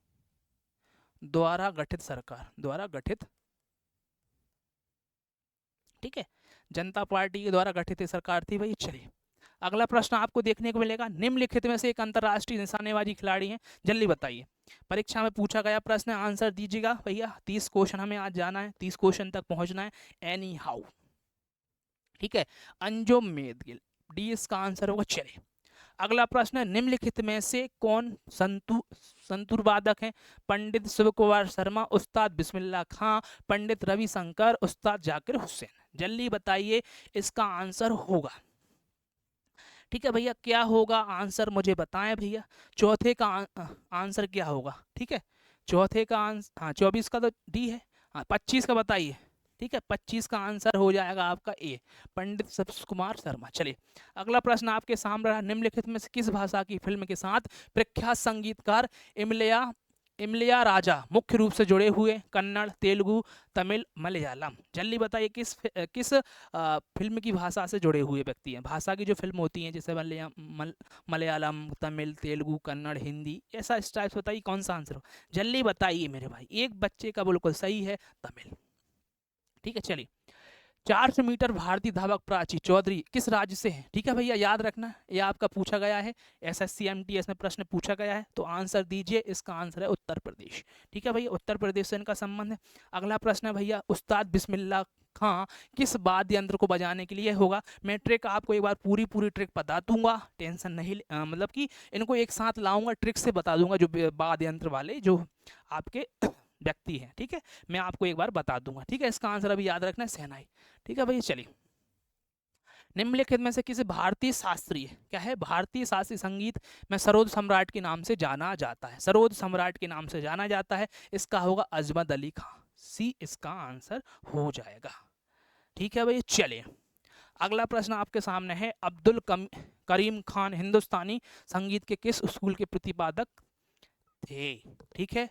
Speaker 1: द्वारा गठित सरकार, द्वारा गठित। ठीक है, जनता पार्टी के द्वारा गठित सरकार थी भाई। चलिए अगला प्रश्न आपको देखने को मिलेगा, निम्नलिखित में से एक अंतरराष्ट्रीय निशानेबाजी खिलाड़ी हैं, जल्दी बताइए। परीक्षा में पूछा गया प्रश्न, आंसर दीजिएगा भैया। 30 क्वेश्चन हमें आज जाना है, 30 क्वेश्चन तक पहुंचना है एनी हाउ। ठीक है, अंजुम मेदगिल, डी इसका आंसर होगा। चलिए अगला प्रश्न है, निम्नलिखित में से कौन संतूर वादक हैं? पंडित शिव कुमार शर्मा, उस्ताद बिस्मिल्लाह खां, पंडित रविशंकर, उस्ताद जाकिर हुसैन। जल्दी बताइए, इसका आंसर होगा। ठीक है भैया, क्या होगा आंसर मुझे बताएं भैया। चौथे का आंसर क्या होगा? ठीक है, चौथे का आंसर, हाँ 24 का तो डी है। हाँ 25 का बताइए। ठीक है, 25 का आंसर हो जाएगा आपका ए, पंडित शिव कुमार शर्मा। चलिए अगला प्रश्न आपके सामने रहा, निम्नलिखित में से किस भाषा की फिल्म के साथ प्रख्यात संगीतकार इमलिया राजा मुख्य रूप से जुड़े हुए? कन्नड़, तेलुगु, तमिल, मलयालम। जल्दी बताइए किस फिल्म की भाषा से जुड़े हुए व्यक्ति हैं? भाषा की जो फिल्म होती हैं जैसे मलयालम, तमिल, तेलुगु, कन्नड़, हिंदी, ऐसा इस टाइप से बताइए कौन सा आंसर हो। जल्दी बताइए मेरे भाई, एक बच्चे का बिल्कुल सही है, तमिल। ठीक है, चलिए 400 मीटर भारतीय धावक प्राची चौधरी किस राज्य से है? ठीक है भैया, याद रखना, ये आपका पूछा गया है, SSC MTS में प्रश्न पूछा गया है, तो आंसर दीजिए। इसका आंसर है उत्तर प्रदेश। ठीक है भैया, उत्तर प्रदेश से इनका संबंध है। अगला प्रश्न है भैया, उस्ताद बिस्मिल्लाह खां किस वाद्य यंत्र को बजाने के लिए होगा? मैं ट्रिक आपको एक बार पूरी ट्रिक बता दूंगा, टेंशन नहीं मतलब कि इनको एक साथ लाऊंगा, ट्रिक से बता दूंगा, जो वाद्य यंत्र वाले जो आपके व्यक्ति है। ठीक है, मैं आपको एक बार बता दूंगा। ठीक है, इसका आंसर अभी याद रखना है, शहनाई। ठीक है भैया। चलिए निम्नलिखित में से किसी भारतीय शास्त्रीय, क्या है, भारतीय शास्त्रीय संगीत में सरोद सम्राट के नाम से जाना जाता है? सरोद सम्राट के नाम से जाना जाता है, इसका होगा अजमत अली खां। सी इसका आंसर हो जाएगा। ठीक है भैया। चलिए अगला प्रश्न आपके सामने है, अब्दुल करीम खान हिंदुस्तानी संगीत के किस स्कूल के प्रतिपादक थे? ठीक है,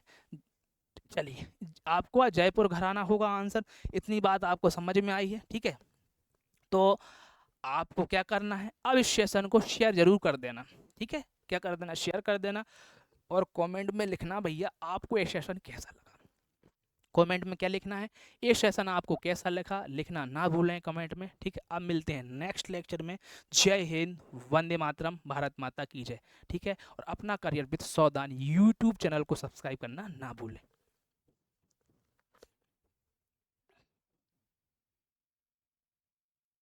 Speaker 1: चलिए आपको जयपुर घराना होगा आंसर। इतनी बात आपको समझ में आई है, ठीक है। तो आपको क्या करना है, अब इस सेशन को शेयर जरूर कर देना, ठीक है। क्या कर देना, शेयर कर देना, और कमेंट में लिखना भैया आपको ये सेशन कैसा लगा। कमेंट में क्या लिखना है, ये सेशन आपको कैसा लगा, लिखना ना भूलें कमेंट में, ठीक है। अब मिलते हैं नेक्स्ट लेक्चर में। जय हिंद, वंदे मातरम, भारत माता की जय, ठीक है। और अपना करियर विद सावधान यूट्यूब चैनल को सब्सक्राइब करना ना भूलें।